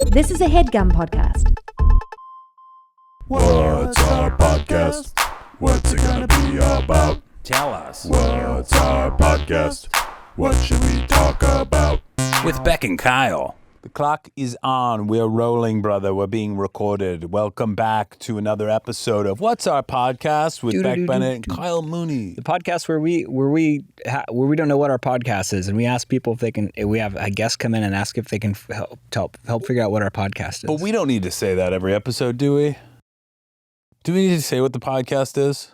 This is a Headgum podcast. What's our podcast? What's it gonna be about? Tell us. What's our podcast? What should we talk about? With Beck and Kyle. The clock is on. We're rolling, brother. We're being recorded. Welcome back to another episode of What's Our Podcast with Beck, Bennett, and Kyle Mooney. The podcast where we don't know what our podcast is, and we ask people if they can. We have a guest come in and ask if they can help figure out what our podcast is. But we don't need to say that every episode, do we? Do we need to say what the podcast is?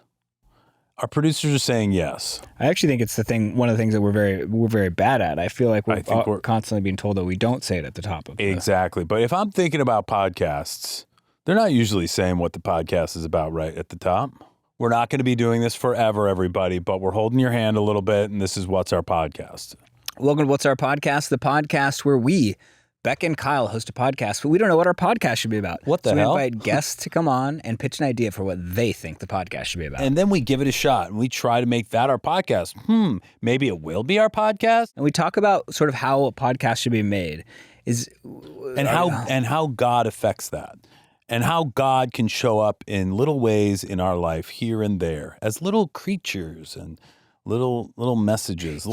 Our producers are saying yes. I actually think it's one of the things that we're very bad at. I feel like we're constantly being told that we don't say it at the top of it. Exactly. But if I'm thinking about podcasts, they're not usually saying what the podcast is about right at the top. We're not going to be doing this forever, everybody, but we're holding your hand a little bit, and this is What's Our Podcast. Welcome to What's Our Podcast, the podcast where we, Beck and Kyle, host a podcast, but we don't know what our podcast should be about. What the hell? We invite guests to come on and pitch an idea for what they think the podcast should be about. And then we give it a shot, and we try to make that our podcast. Maybe it will be our podcast. And we talk about sort of how a podcast should be made. And how God affects that. And how God can show up in little ways in our life here and there as little creatures and little messages.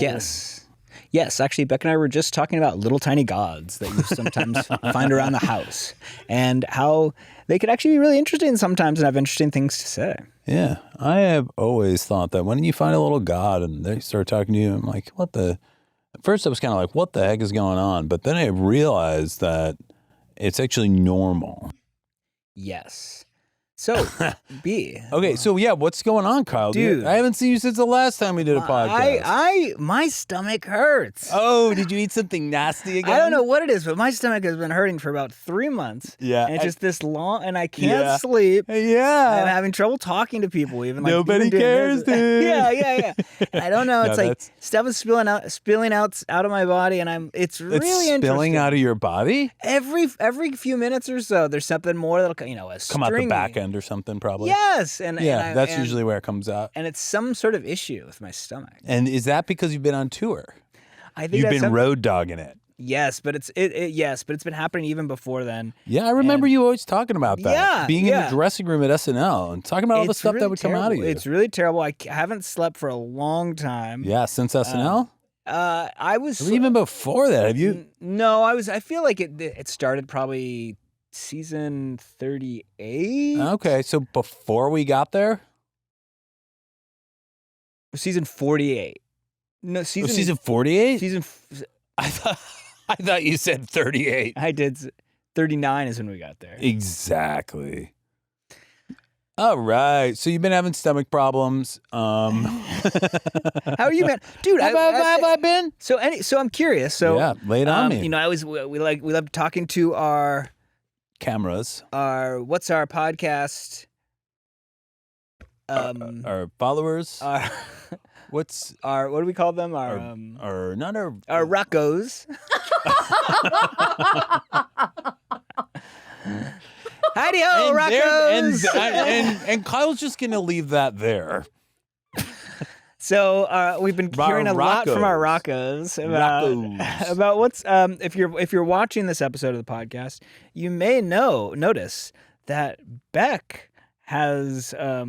Yes, actually, Beck and I were just talking about little tiny gods that you sometimes find around the house and how they could actually be really interesting sometimes and have interesting things to say. Yeah, I have always thought that when you find a little god and they start talking to you, I'm like, at first I was kind of like, what the heck is going on? But then I realized that it's actually normal. Yes. So, B. Okay, so yeah, what's going on, Kyle? Dude. I haven't seen you since the last time we did a podcast. My stomach hurts. Oh, did you eat something nasty again? I don't know what it is, but my stomach has been hurting for about 3 months. Yeah. And it's just this long, and I can't sleep. Yeah. I'm having trouble talking to people even. Like, nobody cares, dude. Yeah. I don't know. It's stuff is spilling out of my body, and it's really interesting. Spilling out of your body? Every few minutes or so, there's something more that'll come out the back end or something, probably. Yes, that's usually where it comes out. And it's some sort of issue with my stomach. And is that because you've been on tour? I think you've been road dogging it. Yes, but it's been happening even before then. Yeah, I remember you always talking about that. Yeah, being in the dressing room at SNL and talking about all the stuff that would come out of you. It's really terrible. I haven't slept for a long time. Yeah, since SNL. I was even before that. Have you? No, I was. I feel like it started probably season 38. Okay, so before we got there? Season 48. No, season 48? I thought you said 38. I did. 39 is when we got there. Exactly. All right. So you've been having stomach problems. How are you, man? Dude, have I been? So I'm curious. So yeah, lay it on me. We love talking to our cameras. What's our podcast? Our followers. What do we call them? Our rockos. Howdy ho, rockos. And Kyle's just gonna leave that there. So we've been hearing a lot from our rockos about what's if you're watching this episode of the podcast, you may notice that Beck has a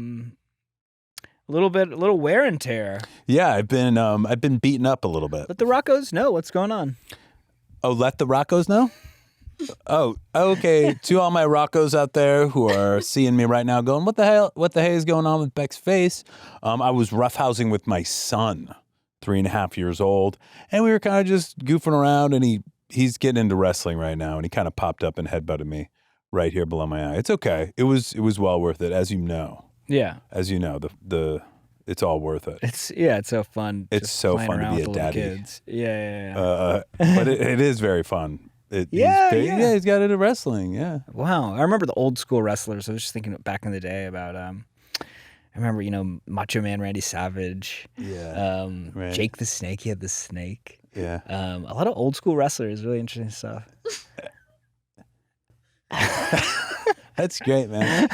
little wear and tear. Yeah, I've been beaten up a little bit. Let the rockos know what's going on. Oh, let the rockos know? Oh, okay. To all my rockos out there who are seeing me right now going, what the hell is going on with Beck's face? I was roughhousing with my son, 3.5 years old, and we were kind of just goofing around, and he's getting into wrestling right now, and he kind of popped up and headbutted me right here below my eye. It's okay. It was well worth it, as you know. Yeah. As you know, it's all worth it. It's so fun. It's so fun to be a daddy. Kids. Yeah. But it is very fun. He's got into wrestling. Yeah. Wow. I remember the old school wrestlers. I was just thinking back in the day about I remember, Macho Man Randy Savage. Yeah. Right. Jake the Snake. He had the snake. Yeah. A lot of old school wrestlers. Really interesting stuff. That's great, man.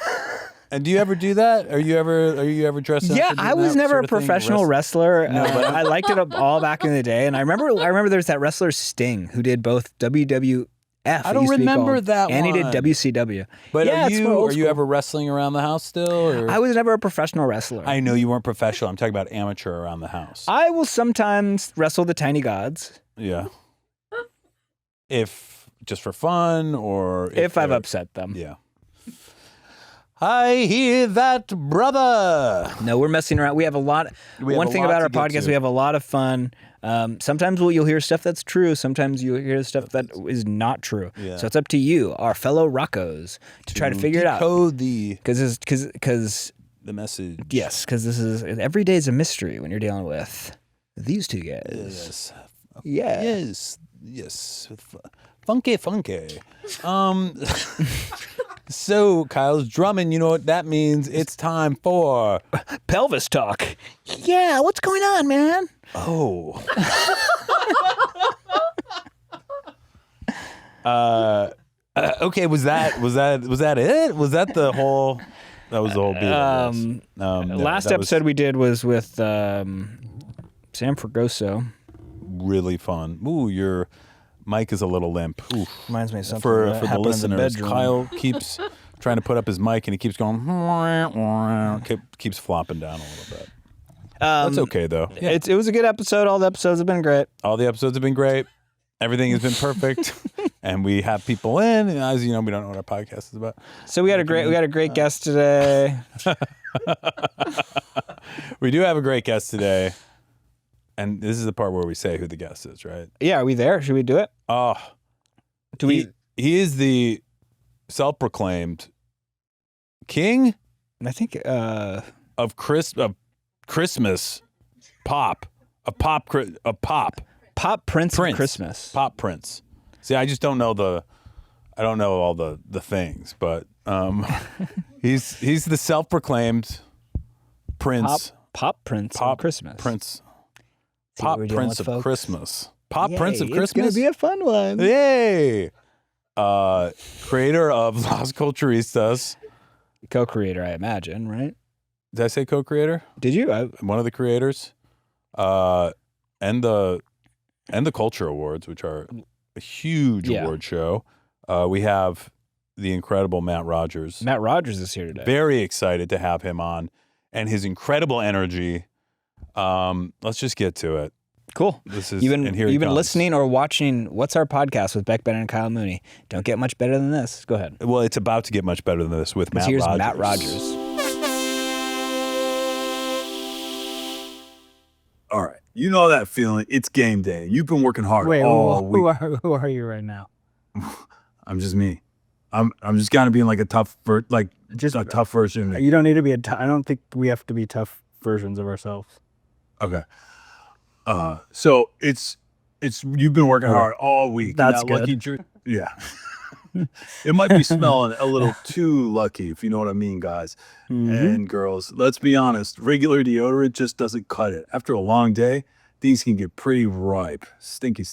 And do you ever do that? Are you ever dressed up? Yeah, I was never a professional wrestler. No, but I liked it all back in the day. And I remember there's that wrestler Sting who did both WWF WWF. I don't remember that and one. he did WCW. But yeah, are you ever wrestling around the house still? Or? I was never a professional wrestler. I know you weren't professional. I'm talking about amateur around the house. I will sometimes wrestle the tiny gods. Yeah. If just for fun or if I've upset them. Yeah. I hear that, brother. No, we're messing around. We have a lot. One thing about our podcast, we have a lot of fun. Sometimes you'll hear stuff that's true. Sometimes you'll hear stuff that is not true. Yeah. So it's up to you, our fellow Roccos, to try to figure it out. Decode the message. Yes, because this is every day is a mystery when you're dealing with these two guys. Yes. Yes. Funky. So Kyle's drumming. You know what that means? It's time for pelvis talk. Yeah, what's going on, man? Oh. Okay. Was that it? Was that the whole? That was the whole beat. Last episode we did was with Sam Fergoso. Really fun. Ooh, your mic is a little limp. Ooh. Reminds me of something for that the happened listeners. in the bedroom. Kyle keeps trying to put up his mic and he keeps going. Keeps flopping down a little bit. That's okay though. Yeah. It was a good episode. All the episodes have been great. All the episodes have been great. Everything has been perfect, and we have people in. And as you know, we don't know what our podcast is about. So we had a great guest today. We do have a great guest today, and this is the part where we say who the guest is, right? Yeah, are we there? Should we do it? He is the self-proclaimed king. I think of Christmas pop, pop prince of Christmas. Pop prince. See, I just don't know I don't know all the things, but he's the self-proclaimed prince. Pop prince of Christmas. Pop prince of Christmas. Pop prince of Christmas. It's gonna be a fun one. Yay! Creator of Las Culturistas. Co-creator, I imagine, right? Did I say co-creator? Did you? One of the creators. And the Culture Awards, which are a huge award show. We have the incredible Matt Rogers. Matt Rogers is here today. Very excited to have him on, and his incredible energy. Let's just get to it. Cool. This is you've been listening or watching What's Our Podcast with Beck, Bennett, and Kyle Mooney. Don't get much better than this. Go ahead. Well, it's about to get much better than this with Matt Rogers. Here's Matt Rogers. All right. You know that feeling. It's game day. You've been working hard all week. Who are you right now? I'm just me. I'm just gonna be in like a tough a tough version. You don't need to be I don't think we have to be tough versions of ourselves. Okay. So it's you've been working hard all week. That's good. Yeah. It might be smelling a little too lucky, if you know what I mean, guys and girls. Let's be honest. Regular deodorant just doesn't cut it. After a long day, these can get pretty ripe. Stinky.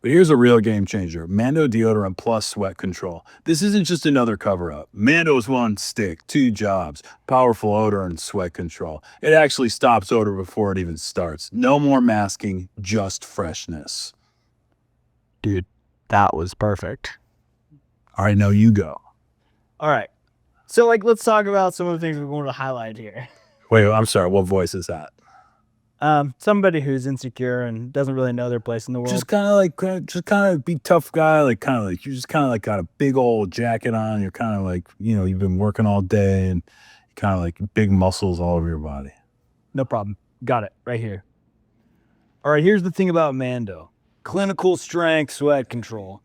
But here's a real game changer. Mando Deodorant Plus Sweat Control. This isn't just another cover-up. Mando's one stick, two jobs. Powerful odor and sweat control. It actually stops odor before it even starts. No more masking, just freshness. Dude, that was perfect. All right, now you go. All right. So, let's talk about some of the things we want to highlight here. Wait, I'm sorry. What voice is that? Somebody who's insecure and doesn't really know their place in the world. Just kind of be tough guy. You just kind of got a big old jacket on. You're kind of you've been working all day and kind of big muscles all over your body. No problem. Got it right here. All right, here's the thing about Mando. Clinical strength sweat control.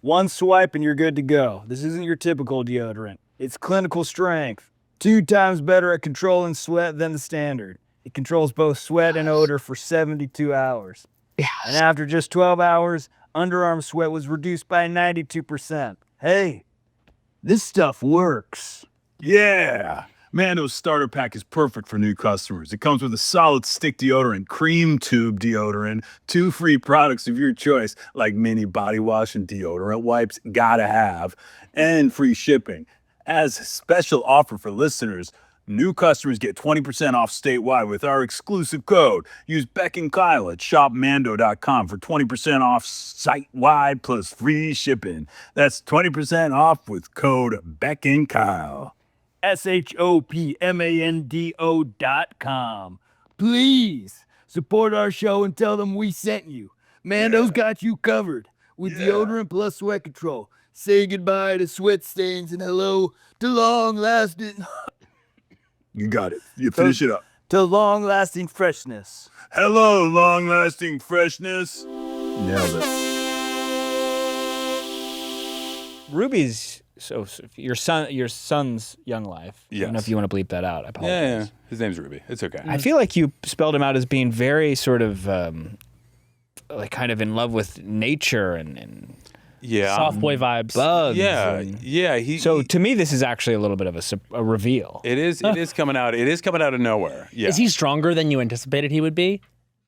One swipe and you're good to go. This isn't your typical deodorant. It's clinical strength. 2 times better at controlling sweat than the standard. It controls both sweat and odor for 72 hours. Yes. And after just 12 hours, underarm sweat was reduced by 92%. Hey, this stuff works. Yeah. Mando's starter pack is perfect for new customers. It comes with a solid stick deodorant, cream tube deodorant, 2 free products of your choice, like mini body wash and deodorant wipes, gotta have, and free shipping. As a special offer for listeners, New customers get 20% off statewide with our exclusive code. Use Beck and Kyle at shopmando.com for 20% off site-wide plus free shipping. That's 20% off with code Beck and Kyle. SHOPMANDO.com. Please support our show and tell them we sent you. Mando's got you covered with deodorant plus sweat control. Say goodbye to sweat stains and hello to long-lasting... You got it. You finish it up. To long-lasting freshness. Hello, long-lasting freshness. Nailed it. Ruby's your son's young life. I don't know if you want to bleep that out. I apologize. Yeah. His name's Ruby. It's okay. I feel like you spelled him out as being very sort of like kind of in love with nature and soft boy vibes. bugs. Yeah. So to me, this is actually a little bit of a reveal. It is coming out. It is coming out of nowhere. Yeah. Is he stronger than you anticipated he would be?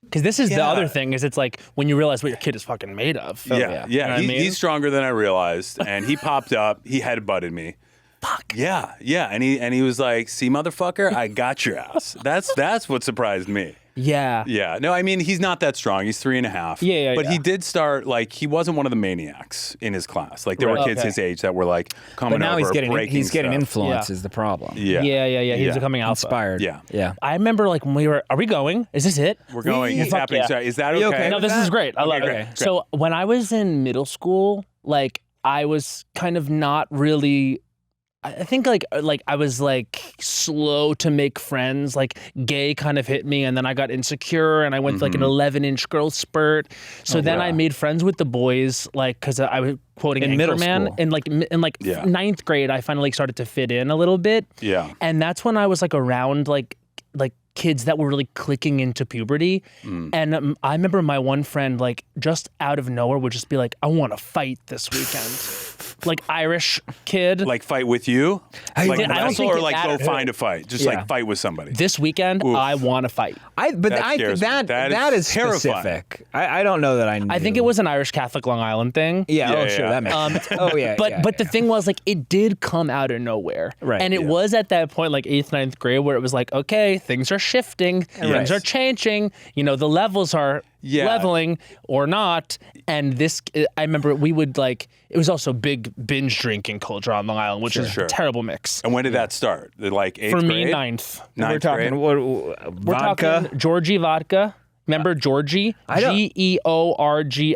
Because this is the other thing, is it's like when you realize what your kid is fucking made of. Yeah. You know what I mean? He's stronger than I realized, and he popped up. He headbutted me. Fuck. Yeah, and he was like, "See, motherfucker, I got your ass." That's what surprised me. Yeah. Yeah. No, I mean, he's not that strong. He's 3.5. Yeah. But he did start, like, he wasn't one of the maniacs in his class. Like, there were kids his age that were, like, coming But now over, he's getting stuff. influence Yeah. is the problem. Yeah. He was becoming alpha. Inspired. Yeah. I remember like when we were, are we going? Is this it? We're going. It's Fuck happening. yeah. So is that Are you okay? okay No, this is great. I love great, it. great. So when I was in middle school, like I was kind of not really, I think like I was like slow to make friends. Like gay kind of hit me, and then I got insecure, and I went like an 11-inch growth spurt. So then I made friends with the boys, like because I was quoting In middle Anchorman, school. and like ninth grade, I finally started to fit in a little bit. Yeah. And that's when I was like around like kids that were really clicking into puberty. And I remember my one friend, like just out of nowhere, would just be like, I want to fight this weekend. Like Irish kid. Like, fight with you? Like, I don't wrestle think or it like go mattered. find a fight? Just like fight with somebody. This weekend, I want to fight. That scares me. That is terrifying. specific. I don't know that I knew. I think it was an Irish Catholic Long Island thing. Yeah. Yeah. That makes sense. Oh yeah. But the thing was, like, it did come out of nowhere. Right, And it was at that point, like 8th, 9th grade, where it was like, okay, things are shifting, things are changing, the levels are leveling or not. And this, I remember we would like, it was also big binge drinking culture on Long Island, which is a terrible mix. And when did that start? Like 8th For grade? me, 9th. We're talking We're vodka. talking Georgie vodka. Remember Georgie? Georgi.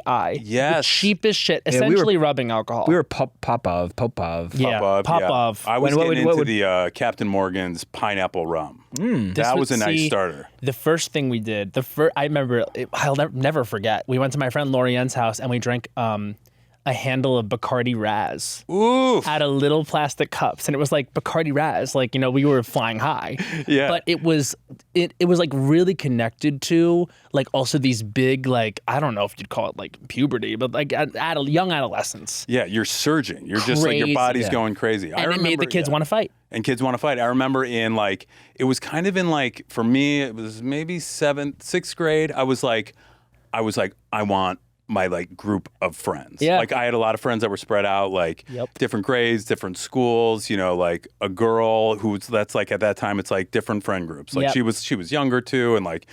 Yes. The cheapest shit. Essentially rubbing alcohol. We were Popov. Yeah, Popov. I was When- getting what into would- the Captain Morgan's pineapple rum. That was a nice starter. The first thing we did, I remember, I'll never forget. We went to my friend Lorienne's house and we drank a handle of Bacardi Raz Ooh. out of little plastic cups, and it was like Bacardi Raz, like we were flying high. Yeah. But it was like really connected to like also these big, like, I don't know if you'd call it like puberty, but like young adolescence. Yeah, you're surging. You're just like, your Crazy. body's going crazy. And it made the kids want to fight. And kids want to fight. I remember in like, it was kind of in like, for me, it was maybe 6th grade. I was like, I want my like group of friends. Yeah. Like I had a lot of friends that were spread out, like different grades, different schools, like a girl that's like at that time, it's like different friend groups. Like she was younger too. And like,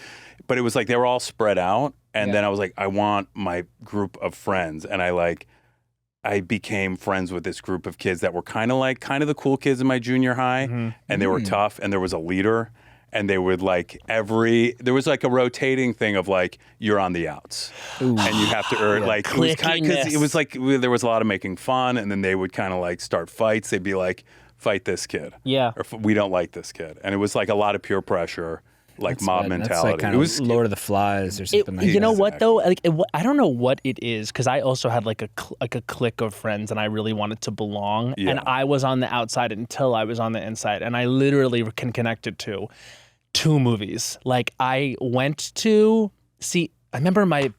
but it was like, they were all spread out. And then I was like, I want my group of friends. And I became friends with this group of kids that were kind of the cool kids in my junior high. And they were tough, and there was a leader. And they would like there was like a rotating thing of like, you're on the outs. And you have to earn like, it was kind of, because it was like, there was a lot of making fun, and then they would kind of like start fights. They'd be like, fight this kid. Yeah. Or we don't like this kid. And it was like a lot of peer pressure, like mob mentality. That's like kind it of was Lord of the Flies or something like that. You know what though? Like I don't know what it is, because I also had like a clique of friends, and I really wanted to belong. Yeah. And I was on the outside until I was on the inside, and I literally can connect it to 2 movies. Like I went to see. I remember my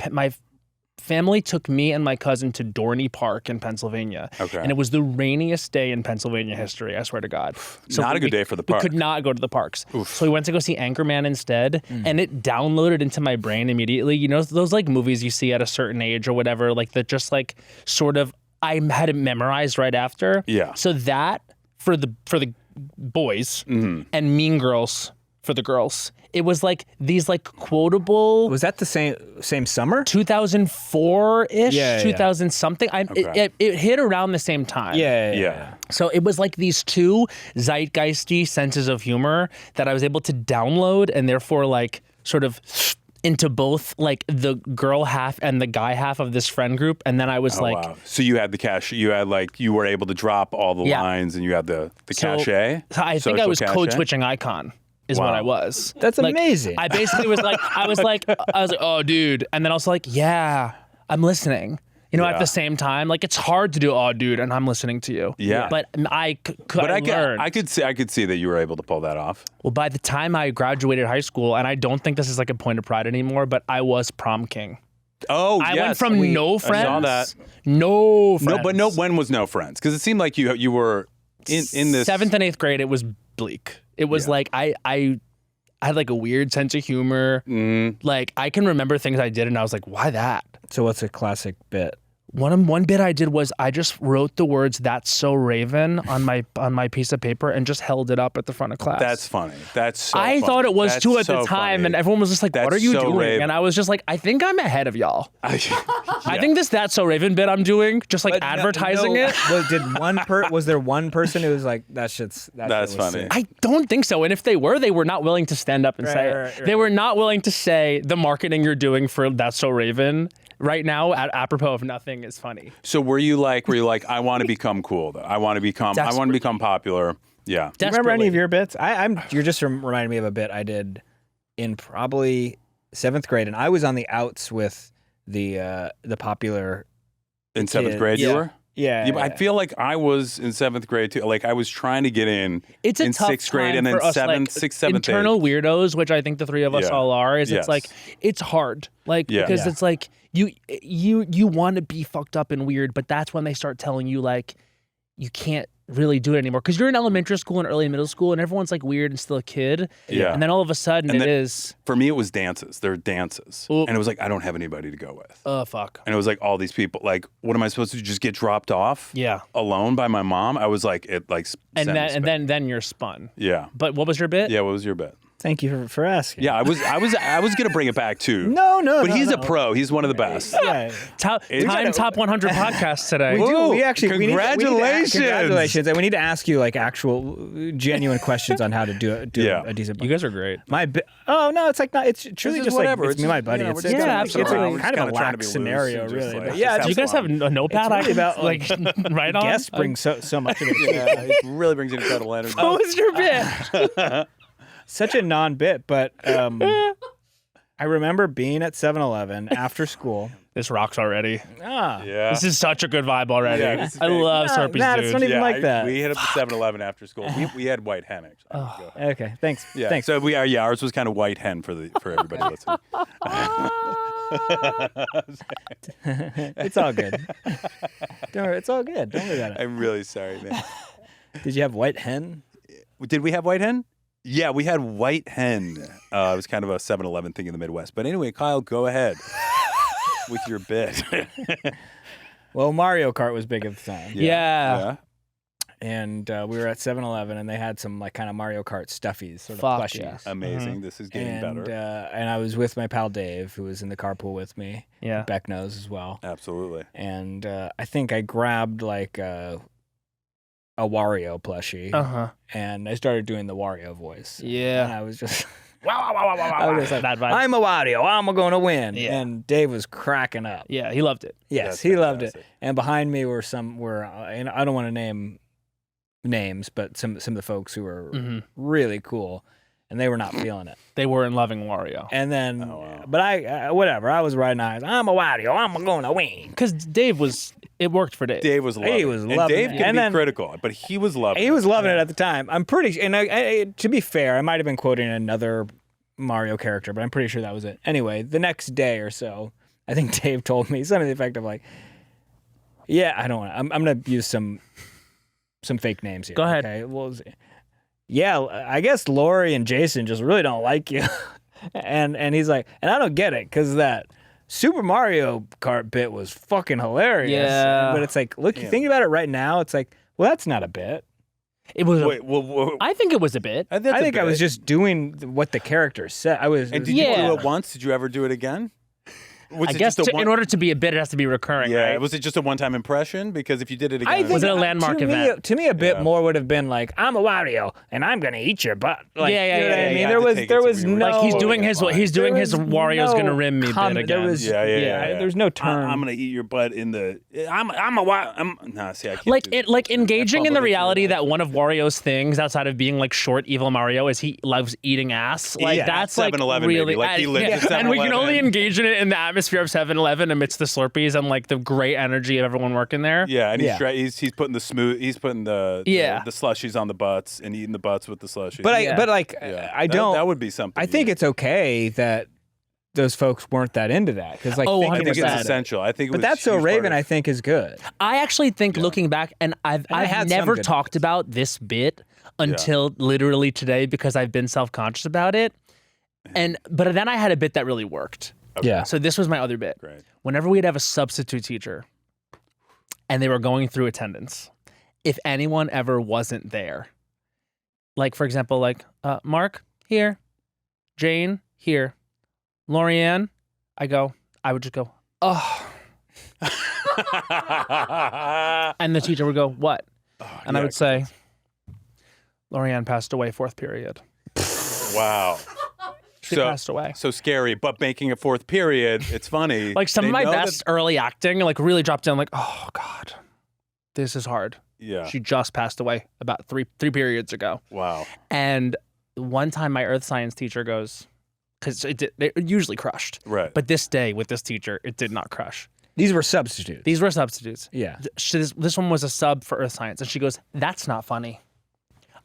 family took me and my cousin to Dorney Park in Pennsylvania. Okay. And it was the rainiest day in Pennsylvania history, I swear to God. Not a good day for the park. We could not go to the parks. So we went to go see Anchorman instead, and it downloaded into my brain immediately. Those like movies you see at a certain age or whatever, like that just like sort of, I had it memorized right after. Yeah. So that for the boys Mm-hmm. and Mean Girls for the girls. It was like these like quotable Was that the same summer? 2004-ish, Yeah, yeah. 2000 something. Okay. It hit around the same time. Yeah. So it was like these two zeitgeisty senses of humor that I was able to download and therefore like sort of into both like the girl half and the guy half of this friend group. And then I was like, Wow. So you had the cash. You had like you were able to drop all the Yeah. lines, and you had the So, cachet. I think I social was cachet? code switching icon. Is what Wow. I was. That's Like, amazing. I basically was like, I was like, oh, dude, and then I was like, yeah, I'm listening. You know, Yeah. at the same time, like it's hard to do, oh, dude, and I'm listening to you. Yeah. But I But I learned. could see that you were able to pull that off. Well, by the time I graduated high school, and I don't think this is like a point of pride anymore, but I was prom king. Oh, I yes. went from no friends. I saw that. No friends. No, but no. When was no friends? Because it seemed like you were in this 7th and 8th grade. It was bleak. It was like I had like a weird sense of humor. Like I can remember things I did, and I was like, why that? So what's a classic bit? One bit I did was I just wrote the words "That's so Raven" on my piece of paper and just held it up at the front of class. That's funny. That's so I funny. thought it was That's too at so the time, funny. and everyone was just like, "What That's are you so doing?" Raven. And I was just like, "I think I'm ahead of y'all." I Yeah. think this "That's so Raven" bit I'm doing, just like advertising it. Was there one person who was like, that shit was funny. sick. I don't think so. And if they were not willing to stand up and say it. right, They were not willing to say the marketing you're doing for "That's so Raven" right now, apropos of nothing, is funny. So were you like, I want to become cool though. I want to become popular. Yeah. Do you remember any Desperately. of your bits? You're just reminding me of a bit I did in probably 7th grade, and I was on the outs with the popular. In 7th kid. grade, you were? Yeah, I feel like I was in 7th grade too. Like I was trying to get in. It's a in tough 6th grade time and then for us, 7th, like, 6th, 7th, internal weirdos, which I think the three of us Yeah. all are. Is Yes. it's like it's hard, like Yeah. because Yeah. it's like you want to be fucked up and weird, but that's when they start telling you like you can't really do it anymore because you're in elementary school and early middle school and everyone's like weird and still a kid. Yeah. And then all of a sudden And it then- is For me, it was dances. There were dances. Oop. And it was like, I don't have anybody to go with. fuck. And it was like all these people, like, what am I supposed to do? Just get dropped off Yeah. alone by my mom? I was like, it like, And sent me then spinning. then you're spun. Yeah. But what was your bit? Yeah. What was your bet? Thank you for asking. Yeah, I was gonna bring it back too. No, But he's a no. pro. He's one of the best. Yeah. Top 100 podcasts today. We do. Whoa, We actually. congratulations. Congratulations. And we need to ask you like actual, genuine questions on how to do Yeah. a decent. You guys are great. Oh no, it's like not. It's truly is just whatever. like It's it's me, my just, buddy. you know, It's we're just Yeah, gonna mess absolutely. around. We're kind just of a kinda trying to lax be loose scenario, and just, really. like, But yeah, Do you guys have a notepad? I really can about, like right on. guests bring so much of it. Yeah, it really brings in incredible energy. What was your bit? Such a non-bit, but I remember being at 7-Eleven after school. This rocks already. Yeah. This is such a good vibe already. Yeah, this is I great. love Nah, Slurpees, Matt, dude. it's not even like that. We hit up the 7-Eleven after school. We had white hen actually. Go ahead. Okay, thanks. Yeah. Thanks. So ours was kind of white hen for everybody listening. It's all good. Don't worry, it's all good. Don't worry about it. I'm really sorry, man. Did you have white hen? Did we have white hen? Yeah, we had white hen. It was kind of a 7-Eleven thing in the Midwest. But anyway, Kyle, go ahead with your bit. Well, Mario Kart was big at the time. Yeah. And we were at 7-Eleven, and they had some like kind of Mario Kart stuffies, sort of Fuck plushies. yeah. Amazing. This is getting And better. and I was with my pal Dave, who was in the carpool with me. Yeah. Beck knows as well. Absolutely. And I think I grabbed like a Wario plushie, Uh-huh. and I started doing the Wario voice. And Yeah. I was just, I was just like, that vibe. I'm a Wario, I'm going to win. Yeah. And Dave was cracking up. Yeah, he loved it. Yes, That's he loved it. fantastic. And behind me were and I don't want to name names, but some of the folks who were Mhm. really cool, and they were not feeling it. They weren't loving Wario. And then, Oh, wow. but I whatever. I was riding eyes. I'm a Wario. I'm going to win. Because it worked for Dave. Dave was loving it. was And loving Dave it. can And be then- critical, but he was loving He it. was loving it at the time. I'm pretty, and to be fair, I might have been quoting another Mario character, but I'm pretty sure that was it. Anyway, the next day or so, I think Dave told me something to the effect of like, "Yeah, I don't want. I'm going to use some fake names here. Go ahead. Okay. Well, yeah, I guess Lori and Jason just really don't like you." and he's like, and I don't get it because that Super Mario Kart bit was fucking hilarious. Yeah. But it's like, look, thinking about it right now, it's like, well, that's not a bit. It was. Wait, I think it was a bit. I think I was just doing what the character said. And did you do it once? Did you ever do it again? I guess in order to be a bit, it has to be recurring. Yeah. Right? Was it just a one-time impression? Because if you did it again, was it a landmark event? To me, a bit more would have been like, I'm a Wario and I'm gonna eat your butt. Like, yeah. You know what I mean, Yeah, there was no. Like he's doing his Wario's gonna rim me bit again. There was, There's no turn. I'm gonna eat your butt in the. See, I can't. Engaging in the reality that one of Wario's things outside of being like short evil Mario is he loves eating ass. Like that's like 7-Eleven, really. Like he lives at and we can 7-Eleven. only engage in it in the atmosphere of 7-Eleven amidst the Slurpees and like the great energy of everyone working there. Yeah, and he's putting the the slushies on the butts and eating the butts with the slushies. I don't. That would be something. I think it's okay that those folks weren't that into that because like I think it's 100%. essential. I think, but That's So Raven, I think, is good. I actually think looking back, and I've had never some good talked about this bit until literally today because I've been self-conscious about it. But then I had a bit that really worked. Okay. Yeah. So this was my other bit. Great. Whenever we'd have a substitute teacher and they were going through attendance, if anyone ever wasn't there, like for example, like Mark here, Jane here, Lorianne, I would just go, oh. And the teacher would go, what? And I would say, Lorianne passed away 4th period. Wow. She passed away. So scary, but making a 4th period, it's funny. Like some of my best early acting, like really dropped in like, oh God, this is hard. Yeah. She just passed away about three periods ago. Wow. And one time my earth science teacher goes, because it usually crushed. Right. But this day with this teacher, it did not crush. These were substitutes. These were substitutes. Yeah. This one was a sub for earth science. And she goes, that's not funny.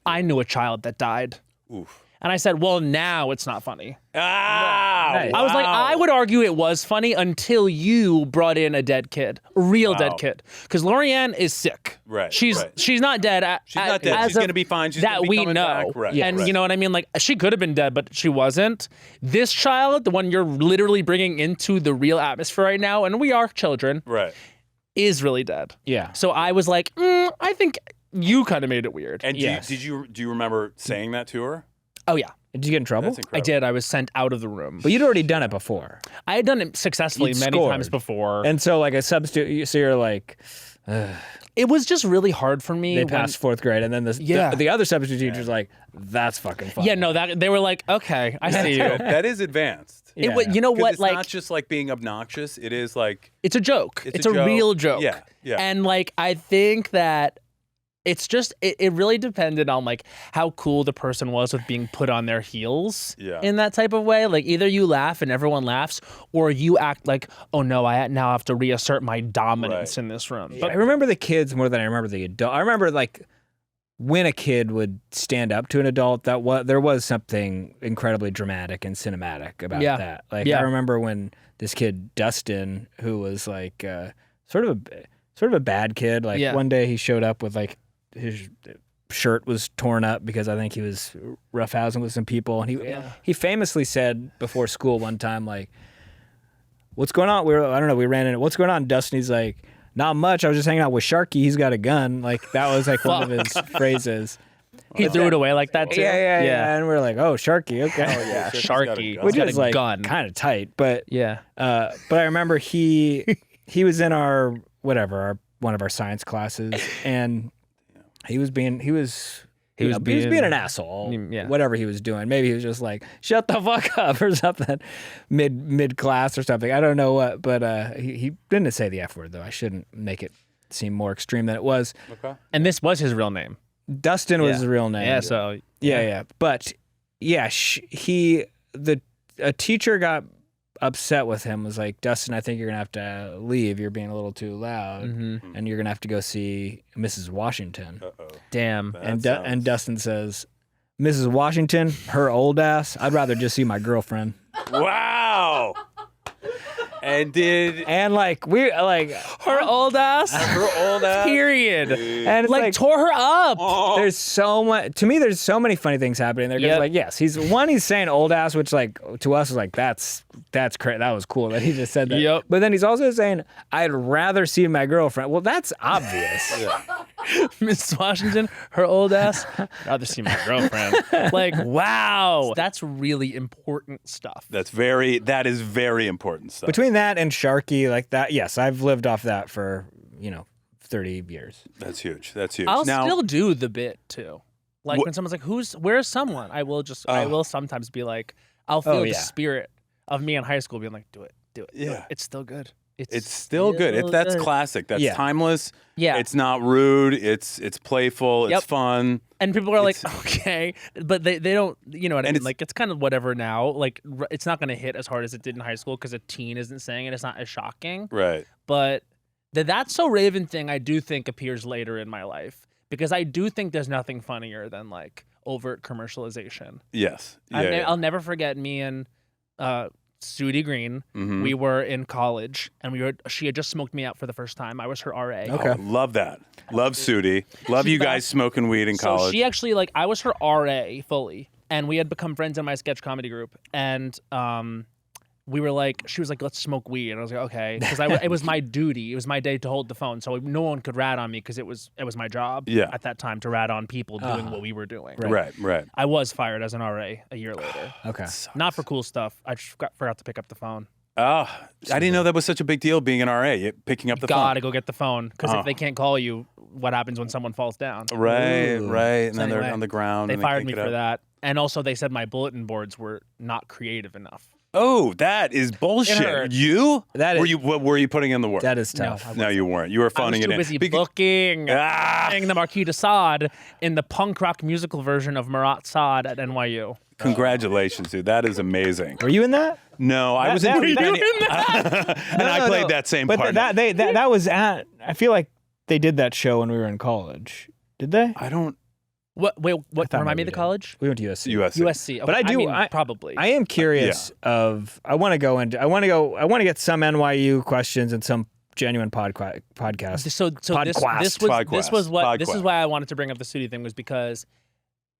I knew a child that died. Oof. And I said, well, now it's not funny. Nice. I was like, I would argue it was funny until you brought in a dead kid, a real dead kid. Because Lorianne is sick. Right. She's not dead. She's not dead. She's going to be fine. She's that gonna be we coming know. back. Right. And you know what I mean? Like, she could have been dead, but she wasn't. This child, the one you're literally bringing into the real atmosphere right now, and we are children, Right. is really dead. Yeah. So I was like, I think you kind of made it weird. And Yes. do you remember saying that to her? Oh, yeah. Did you get in trouble? That's incredible. I did. I was sent out of the room. But you'd already done it before. I had done it successfully You'd many scored. times before. And so like a substitute, so you're like, it was just really hard for me. they passed 4th grade. And then the other substitute teacher's like, that's fucking fun. Yeah, no, they were like, okay, I see you. That is advanced. Yeah. You know 'Cause what? it's Like, not just like being obnoxious. It is like it's a joke. It's It's a a joke. real joke. Yeah, yeah. And like, I think that it's just, it really depended on like how cool the person was with being put on their heels in that type of way. Like either you laugh and everyone laughs, or you act like, oh no, I now have to reassert my dominance in this room. But I remember the kids more than I remember the adult. I remember like when a kid would stand up to an adult, there was something incredibly dramatic and cinematic about that. Like I remember when this kid Dustin, who was like sort of a bad kid, like one day he showed up with like his shirt was torn up because I think he was roughhousing with some people, and he famously said before school one time like, "What's going on?" We ran into what's going on. Dustin, he's like, "Not much. I was just hanging out with Sharky. He's got a gun." Like that was like one of his phrases. he threw it away like that too. Yeah. And we're like, "Oh, Sharky, okay." Oh yeah, Sharky. Which He's got is a like gun. kind of tight, but Yeah. but I remember he was in our one of our science classes, and he was being an asshole. Yeah. Whatever he was doing, maybe he was just like, "Shut the fuck up" or something, mid class or something. I don't know what, but he didn't say the F word though. I shouldn't make it seem more extreme than it was. Okay. And this was his real name. Dustin was his real name. Yeah. So Yeah. But yeah, a teacher got upset with him, was like, "Dustin, I think you're gonna have to leave. You're being a little too loud, and you're gonna have to go see Mrs. Washington." damn. And Dustin says, "Mrs. Washington, her old ass. I'd rather just see my girlfriend." Wow. And like Her old ass. her old ass. Period. and it's Like tore her up. there's so much. To me, there's so many funny things happening there. 'Cause, Yep. like, yes, he's saying old ass, which like to us was like that's crazy. That was cool that he just said that. Yep. But then he's also saying, "I'd rather see my girlfriend." Well, that's obvious. Miss Washington, her old ass, I'd rather see my girlfriend. Like, wow. That's really important stuff. That is very important stuff. Between that and Sharky, like that, yes, I've lived off that for, 30 years. That's huge. That's huge. I'll now, still do the bit too. Like when someone's like, where's someone? I will sometimes be like, I'll feel the spirit of me in high school being like, do it. Yeah. It's still good. It's still good. That's classic. That's timeless. Yeah. It's not rude. It's playful. It's fun. And people are like, okay, but they don't, you know what I mean? Like, it's kind of whatever now. Like, it's not going to hit as hard as it did in high school because a teen isn't saying it. It's not as shocking. Right. But the That's So Raven thing, I do think appears later in my life because I do think there's nothing funnier than, like, overt commercialization. Yes. I'll never forget me and Sudie Green. Mm-hmm. We were in college, and she had just smoked me out for the first time. I was her RA. Okay. Oh, love that. Love Sudie. Love you guys smoking weed in college. So she actually, like, I was her RA fully, and we had become friends in my sketch comedy group. And we were like, she was like, let's smoke weed. And I was like, okay. Because it was my duty. It was my day to hold the phone. So no one could rat on me because it was my job at that time to rat on people doing what we were doing. Right. I was fired as an RA a year later. Okay. Not for cool stuff. I just forgot to pick up the phone. Oh, I didn't know that was such a big deal being an RA, picking up the phone. Gotta go get the phone. Because if they can't call you, what happens when someone falls down? Right. And So then anyway, they're on the ground. They and fired can't me get for up. that. And also they said my bulletin boards were not creative enough. Oh, that is bullshit. hurt. You? That is- Were you putting in the work? That is tough. No, you weren't. You were I was phoning too it busy in. booking playing the Marquis de Sade in the punk rock musical version of Marat Sade at NYU. Congratulations, dude. That is amazing. Were you in that? No, I was in. Were you and in that? I played that same but part. that was at. I feel like they did that show when we were in college. Did they? I don't. What? Wait, what? thought Remind me maybe of the did. college? We went to USC. USC. Okay. But I do- mean, I- probably. I am curious I want to get some NYU questions and some genuine podcast. So this was why I wanted to bring up the Sudie thing was because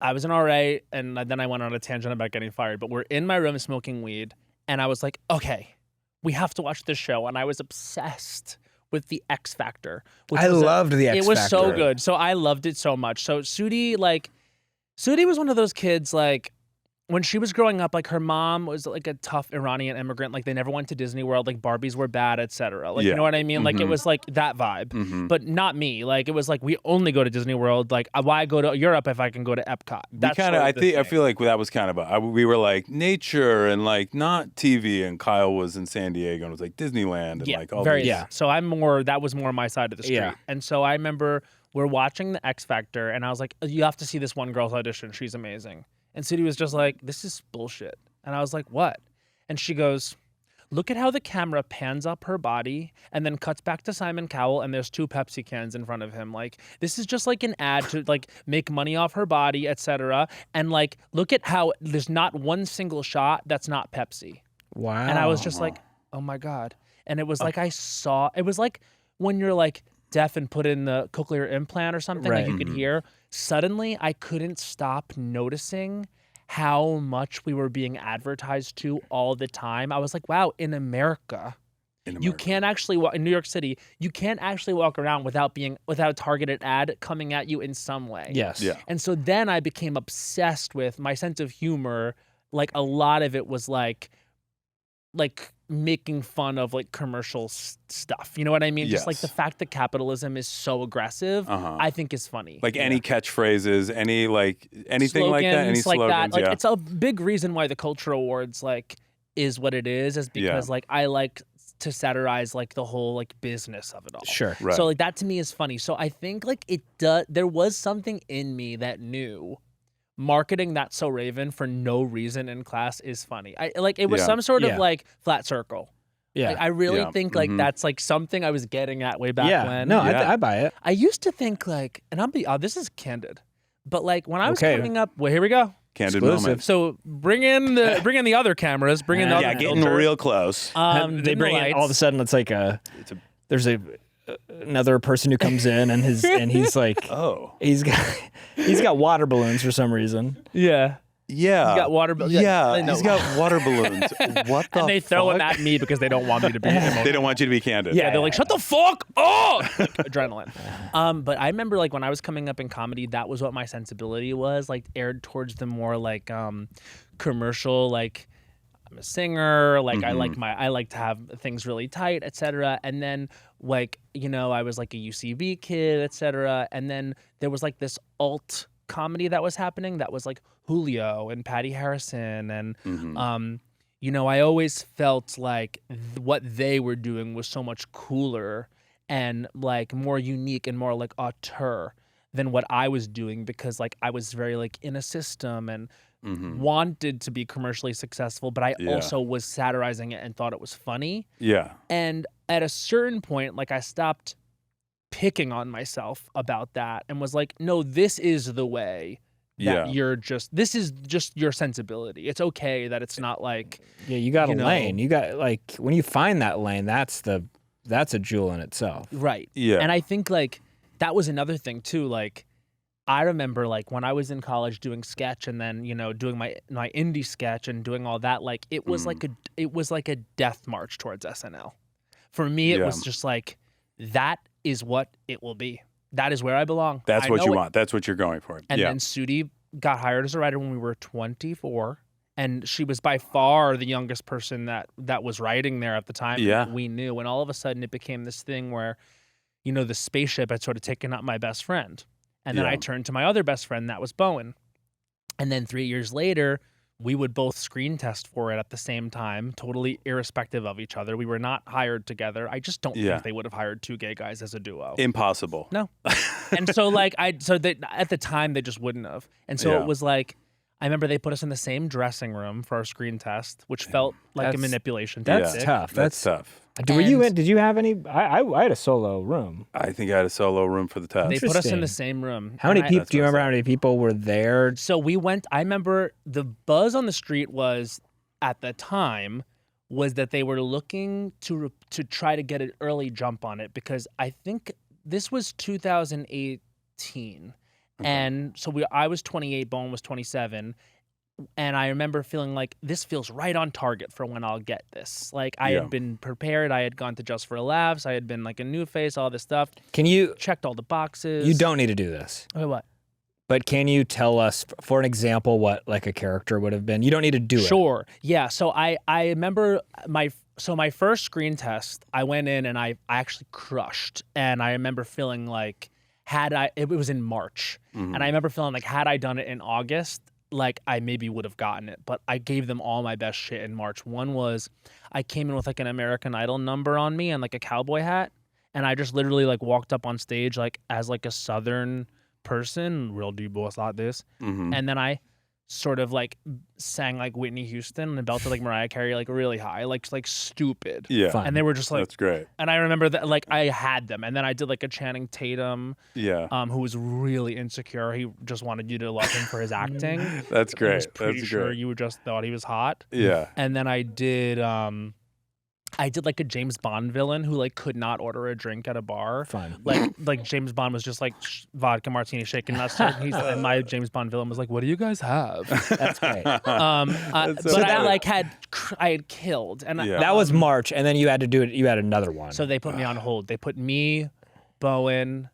I was an RA and then I went on a tangent about getting fired. But we're in my room smoking weed, and I was like, okay, we have to watch this show, and I was obsessed with the X Factor. I loved the X Factor. It was so good. So I loved it so much. So Sudie was one of those kids, like, when she was growing up, like, her mom was like a tough Iranian immigrant. Like, they never went to Disney World. Like, Barbies were bad, etc. Like, you know what I mean? Like, it was like that vibe. But not me. Like, it was like, we only go to Disney World. Like, why go to Europe if I can go to Epcot? That's I feel like that was kind of we were like nature and like not TV, and Kyle was in San Diego and was like Disneyland and like all these. So that was more my side of the street. Yeah. And so I remember we're watching the X Factor, and I was like, you have to see this one girl's audition. She's amazing. And Sudie was just like, this is bullshit. And I was like, what? And she goes, look at how the camera pans up her body and then cuts back to Simon Cowell, and there's 2 Pepsi cans in front of him. Like, this is just like an ad to like make money off her body, etc. And like, look at how there's not one single shot that's not Pepsi. Wow. And I was just like, oh my God. And it was like it was like when you're like deaf and put in the cochlear implant or something, like you could hear. Suddenly, I couldn't stop noticing how much we were being advertised to all the time. I was like, wow, in America. You can't actually walk in New York City. You can't actually walk around without a targeted ad coming at you in some way. Yes. Yeah. And so then I became obsessed with my sense of humor. Like, a lot of it was like making fun of like commercial stuff. You know what I mean? Just like the fact that capitalism is so aggressive, I think is funny. Like any catchphrases, anything like that, any slogans like slogans. that. Like, it's a big reason why the Culture Awards like is what it is because like I like to satirize like the whole like business of it all. Sure. Right. So like that to me is funny. So I think like there was something in me that knew marketing That's So Raven for no reason in class is funny. It was some sort of like flat circle. Yeah. Like, I really think like that's like something I was getting at way back when. No, I buy it. I used to think like, and this is candid, but like when I was coming up, well, here we go. Candid Exclusive. moment. So bring in the other cameras, bring in the other getting filter. real close. They bring it all of a sudden. It's like there's another person who comes in and he's like, Oh. he's got water balloons for some reason. Yeah. Yeah. He's got water balloons. Yeah, he's got water balloons. What the And they throw fuck? them at me because they don't want me to be emotional. They don't want you to be candid. Yeah, they're like, shut the fuck up! Like, adrenaline. But I remember like when I was coming up in comedy, that was what my sensibility was, like aired towards the more like commercial, like I'm a singer, like I like to have things really tight, etc. And then like, you know, I was like a UCB kid, etc. And then there was like this alt comedy that was happening that was like Julio and Patty Harrison and you know, I always felt like what they were doing was so much cooler and like more unique and more like auteur than what I was doing, because like I was very like in a system and wanted to be commercially successful, but I also was satirizing it and thought it was funny. Yeah. And at a certain point, like I stopped picking on myself about that and was like, no, this is the way that this is just your sensibility. It's okay that it's not like, you got a lane. You got like, when you find that lane, that's a jewel in itself. right. Yeah. And I think like that was another thing too. Like I remember like when I was in college doing sketch and then, you know, doing my indie sketch and doing all that, like it was like a death march towards SNL. For me, it was just like, that is what it will be. That is where I belong. That's what you want. That's what you're going for. And then Sudi got hired as a writer when we were 24. And she was by far the youngest person that was writing there at the time. Yeah. We knew. And all of a sudden it became this thing where, you know, the spaceship had sort of taken up my best friend. And then I turned to my other best friend, that was Bowen. And then 3 years later, we would both screen test for it at the same time, totally irrespective of each other. We were not hired together. I just don't think they would have hired two gay guys as a duo. Impossible. No. And so like at the time they just wouldn't have. And so it was like, I remember they put us in the same dressing room for our screen test, which felt like a manipulation That's tactic. tough. That's tough. Did you have any? I had a solo room. I think I had a solo room for the test. They put us in the same room. How many people? Do you remember how many people were there? So we went. I remember the buzz on the street was at the time was that they were looking to try to get an early jump on it, because I think this was 2018, and so I was 28, Bowen was 27. And I remember feeling like this feels right on target for when I'll get this. Like I had been prepared. I had gone to Just for Laughs. I had been like a new face, all this stuff. Can you checked all the boxes? You don't need to do this. Okay, what? But can you tell us, for an example, what like a character would have been? You don't need to do it. Sure. Yeah. So I remember my first screen test, I went in and I actually crushed. And I remember feeling like it was in March. And I remember feeling like had I done it in August, like I maybe would have gotten it, but I gave them all my best shit in March. One was I came in with like an American Idol number on me and like a cowboy hat. And I just literally like walked up on stage like as like a Southern person, real deep boss like this. And then I sort of like sang like Whitney Houston and belted like Mariah Carey like really high, like stupid. Yeah. Fun. And they were just like, that's great. And I remember that like I had them. And then I did like a Channing Tatum, who was really insecure. He just wanted you to love him for his acting. That's great. I was pretty that's sure great. you just thought he was hot. Yeah. And then I did like a James Bond villain who like could not order a drink at a bar. Fun. Like James Bond was just like vodka martini shaken not stirred. And my James Bond villain was like, "What do you guys have?" That's great. But I had killed, and That was March, and then you had to do it. You had another one. so they put me on hold. They put me, Bowen,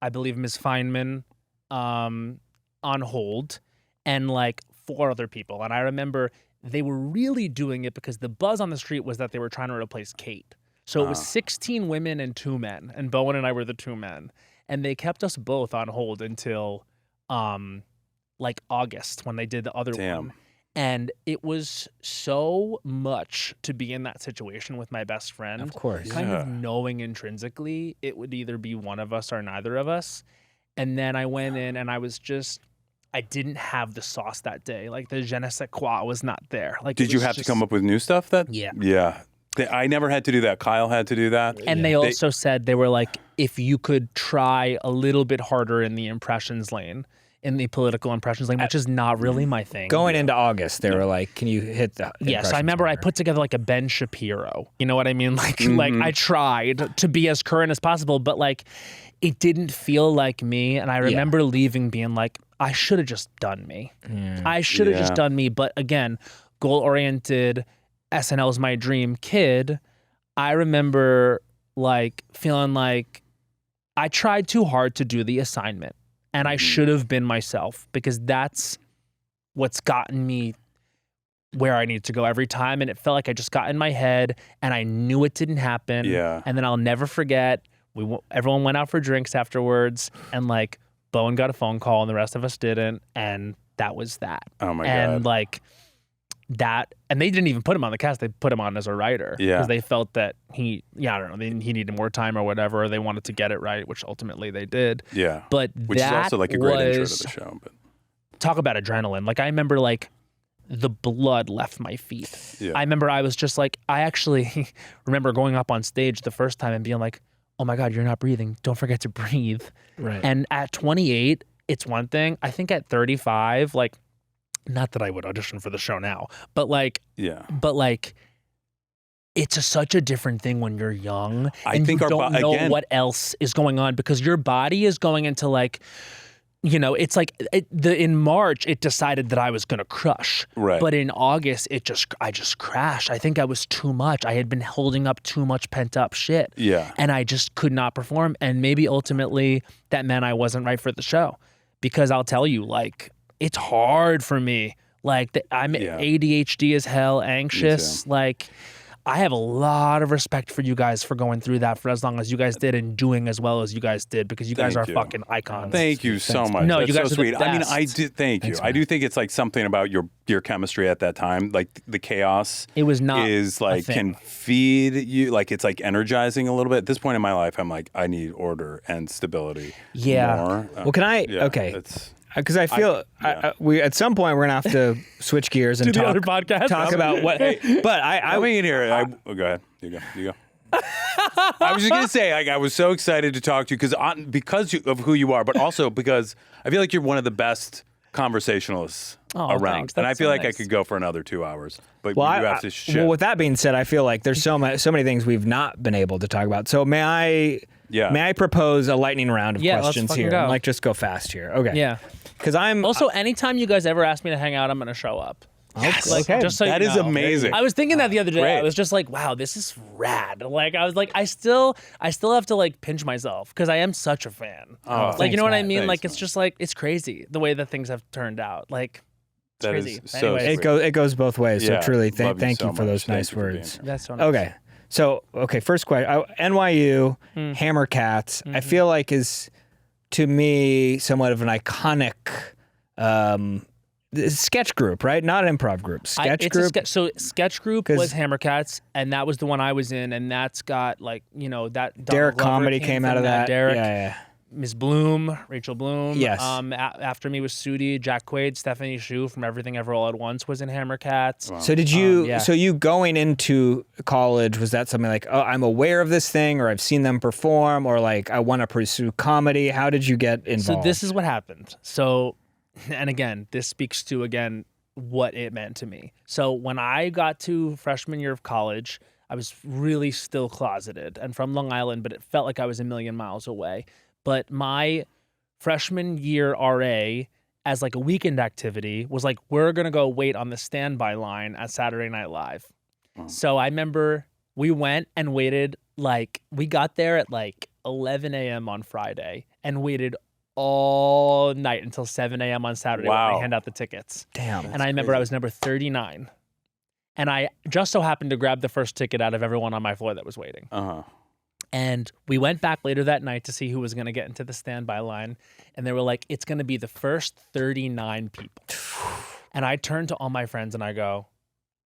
I believe Ms. Feynman, on hold, and like 4 other people. And I remember they were really doing it because the buzz on the street was that they were trying to replace Kate. So it was 16 women and 2 men, and Bowen and I were the 2 men. And they kept us both on hold until like August when they did the other one. And it was so much to be in that situation with my best friend. Of course. Kind of knowing intrinsically it would either be one of us or neither of us. And then I went in and I didn't have the sauce that day. Like the je ne sais quoi was not there. Like, Did you have to come up with new stuff then? Yeah. Yeah. I never had to do that. Kyle had to do that. And they also said, they were like, if you could try a little bit harder in the impressions lane, in the political impressions lane, which is not really my thing. Going into August, they were like, can you hit the Yes, I remember I put together like a Ben Shapiro. You know what I mean? Like, like I tried to be as current as possible, but like it didn't feel like me. And I remember leaving being like, I should have just done me. I should have just done me. But again, goal-oriented, SNL is my dream kid. I remember like feeling like I tried too hard to do the assignment, and I should have been myself, because that's what's gotten me where I need to go every time. And it felt like I just got in my head, and I knew it didn't happen. Yeah. And then I'll never forget, everyone went out for drinks afterwards, and like Bowen got a phone call and the rest of us didn't, and that was that. Oh my and God. like that, and they didn't even put him on the cast, they put him on as a writer, because they felt that he needed more time or whatever, or they wanted to get it right, which ultimately they did. But which is also like a great intro to the show. But talk about adrenaline. Like I remember like the blood left my feet. I remember I was just like, I actually remember going up on stage the first time and being like, oh my God, you're not breathing. Don't forget to breathe. Right. And at 28, it's one thing. I think at 35, like, not that I would audition for the show now, but like, it's such a different thing when you're young. And you don't know what else is going on, because your body is going into like, you know, it's like in March, it decided that I was going to crush. Right. But in August, I just crashed. I think I was too much. I had been holding up too much pent up shit. Yeah. And I just could not perform. And maybe ultimately that meant I wasn't right for the show, because I'll tell you, like, it's hard for me. Like, I'm ADHD as hell, anxious. Like, I have a lot of respect for you guys for going through that for as long as you guys did and doing as well as you guys did, because you guys are fucking icons. Thank you so much. No, that's you guys so are sweet. the best. I mean, I do. Thank you. I do think it's like something about your chemistry at that time, like the chaos. It was not is like can feed you. Like it's like energizing a little bit. At this point in my life, I'm like, I need order and stability. More. Well, can I? Okay. Because I feel we at some point we're gonna have to switch gears and talk about what. But I mean, here. Go ahead. You go. I was just gonna say, like, I was so excited to talk to you because of who you are, but also because I feel like you're one of the best conversationalists around, and I feel like I could go for another 2 hours. But you have to shift. Well, with that being said, I feel like there's so many things we've not been able to talk about. So may I propose a lightning round of questions here? Go. And like just go fast here. Okay. Yeah. Because I'm also anytime you guys ever ask me to hang out, I'm gonna show up. Yes. Like, okay. Just so that you is know. amazing. I was thinking that the other day. Great. I was just like, wow, this is rad. Like, I was like, I still have to like pinch myself, because I am such a fan. Like, you know what I mean? Like, it's just like, it's crazy the way that things have turned out. Like, it's crazy. So Anyways. it goes both ways. Yeah, so truly, love thank you you so for much. those Thank nice you for being words. here. That's so nice. Okay. First question. NYU, Hammer Cats, I feel like is, to me, somewhat of an iconic sketch group, right? Not an improv group. Sketch group. So Sketch Group was Hammer Cats, and that was the one I was in, and that's got like, you know, that Derek Comedy came out of that. Derek. Yeah. Ms. Bloom, Rachel Bloom. Yes. After me was Sudi, Jack Quaid, Stephanie Shu from Everything Ever All at Once was in Hammer Cats. Wow. So did you? So you going into college, was that something like, oh, I'm aware of this thing, or I've seen them perform, or like I want to pursue comedy? How did you get involved? So this is what happened. So, and again, this speaks to what it meant to me. So when I got to freshman year of college, I was really still closeted and from Long Island, but it felt like I was a million miles away. But my freshman year RA, as like a weekend activity, was like, we're going to go wait on the standby line at Saturday Night Live. So I remember we went and waited, like, we got there at like 11 a.m. on Friday and waited all night until 7 a.m. on Saturday when they hand out the tickets. Damn. And I remember I was number 39. And I just so happened to grab the first ticket out of everyone on my floor that was waiting. And we went back later that night to see who was going to get into the standby line. And they were like, it's going to be the first 39 people. And I turned to all my friends and I go,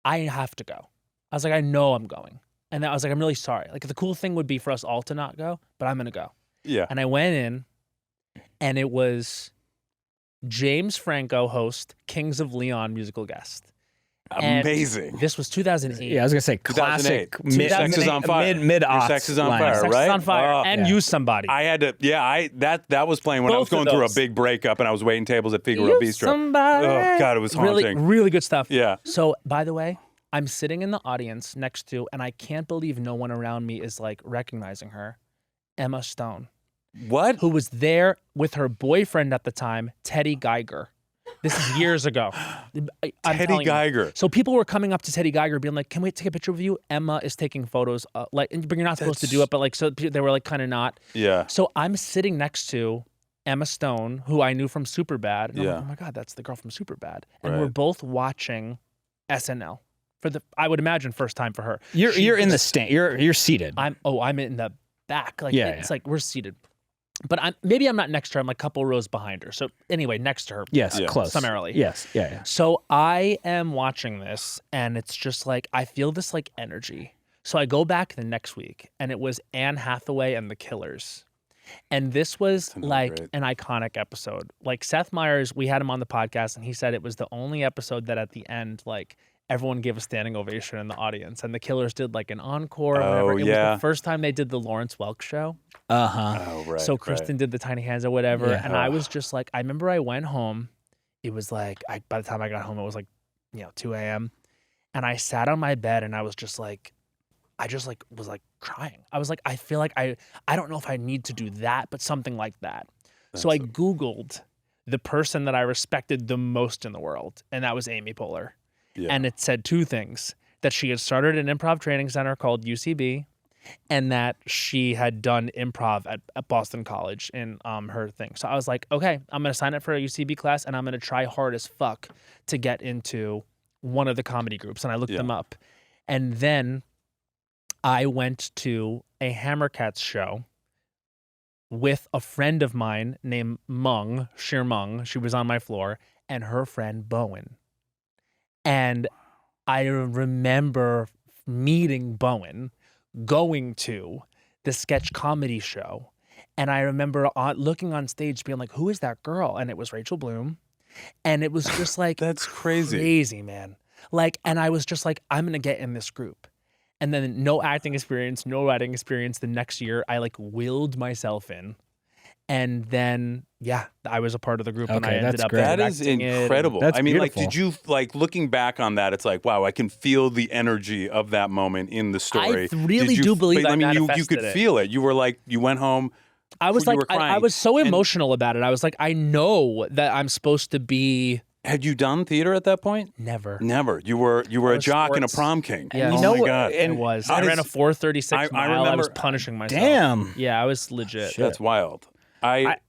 I have to go. I was like, I know I'm going. And I was like, I'm really sorry. Like, the cool thing would be for us all to not go, but I'm going to go. Yeah. And I went in, and it was James Franco, host, Kings of Leon musical guest. Amazing. And this was 2008. Yeah, I was gonna say classic. Your Sex is on fire. Mid Your Sex is on fire, Sex right? is on fire, and Use Somebody. I had to. Yeah, that was playing when I was Both of going through a those. big breakup, and I was waiting tables at Figaro Use Bistro. Somebody. Oh God, it was haunting. Really, really good stuff. Yeah. So, by the way, I'm sitting in the audience next to, and I can't believe no one around me is like recognizing her, Emma Stone. What? who was there with her boyfriend at the time, Teddy Geiger. This is years ago. I'm Teddy telling you. Geiger. So people were coming up to Teddy Geiger being like, can we take a picture of you? Emma is taking photos. But you're not supposed to do it, but like, so they were like kind of not. Yeah. So I'm sitting next to Emma Stone, who I knew from Superbad. And I'm like, oh my God, that's the girl from Superbad. And we're Right. both watching SNL for I would imagine, first time for her. You're in the stand. You're seated. I'm in the back. Like, Yeah, it's like we're seated. But maybe I'm not next to her. I'm like a couple rows behind her. So anyway, next to her. Yes, close. Summarily. Yes, yeah. So I am watching this, and it's just like I feel this like energy. So I go back the next week, and it was Anne Hathaway and the Killers. And this was like great. an iconic episode. Like Seth Meyers, we had him on the podcast, and he said it was the only episode that at the end, like everyone gave a standing ovation in the audience, and the Killers did like an encore. Or whatever. It was the first time they did the Lawrence Welk show. Oh, right. So Kristen did the tiny hands or whatever, Yeah. and I was just like, I remember I went home. It was like by the time I got home, it was like 2 a.m. And I sat on my bed, and I was just like, was like crying. I was like, I feel like I don't know if I need to do that, but something like that. So I Googled the person that I respected the most in the world, and that was Amy Poehler. Yeah. And it said two things: that she had started an improv training center called UCB, and that she had done improv at Boston College in her thing. So I was like, okay, I'm going to sign up for a UCB class, and I'm going to try hard as fuck to get into one of the comedy groups. And I looked them up. And then I went to a Hammercats show with a friend of mine named Shir Mung. She was on my floor, and her friend Bowen. And I remember meeting Bowen, going to the sketch comedy show, and I remember looking on stage being like, who is that girl? And it was Rachel Bloom. And it was just like, That's crazy, man. Like, and I was just like, I'm gonna get in this group. And then no acting experience, no writing experience. The next year I like willed myself in, and then I was a part of the group, and I ended up That is directing it. incredible. That's I mean, beautiful. like, did you like looking back on that? It's like, wow, I can feel the energy of that moment in the story. I really do believe I mean, you manifested could it. feel it. You were like, you went home. I was you like, were I crying. was so And emotional about it. I was like, I know that I'm supposed to be. Had you done theater at that point? Never. Never. You were a was jock and a sports. prom king. Yeah. Oh You know my what- god. It was. I That ran a is- 4:36 I mile. I remember- was punishing myself. Damn. Yeah, I was legit. That's wild.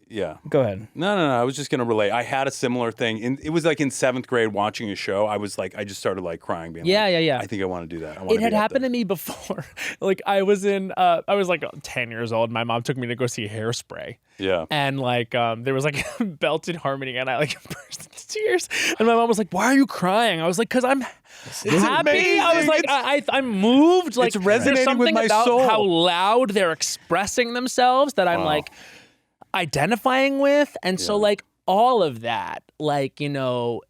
Yeah. Go ahead. No. I was just gonna relate. I had a similar thing. It was like in 7th grade watching a show. I was like, I just started like crying, being Yeah, like, yeah. I think I want to do that. It had happened to me before. Like I was I was like 10 years old. My mom took me to go see Hairspray. Yeah. And like there was like belted harmony, and I like burst into tears. And my mom was like, "Why are you crying?" I was like, "Cause I'm happy." amazing. I was like, I'm moved. Like It's resonating there's something with my about soul. how loud they're expressing themselves that I'm Wow. like identifying with. And so like all of that, like, when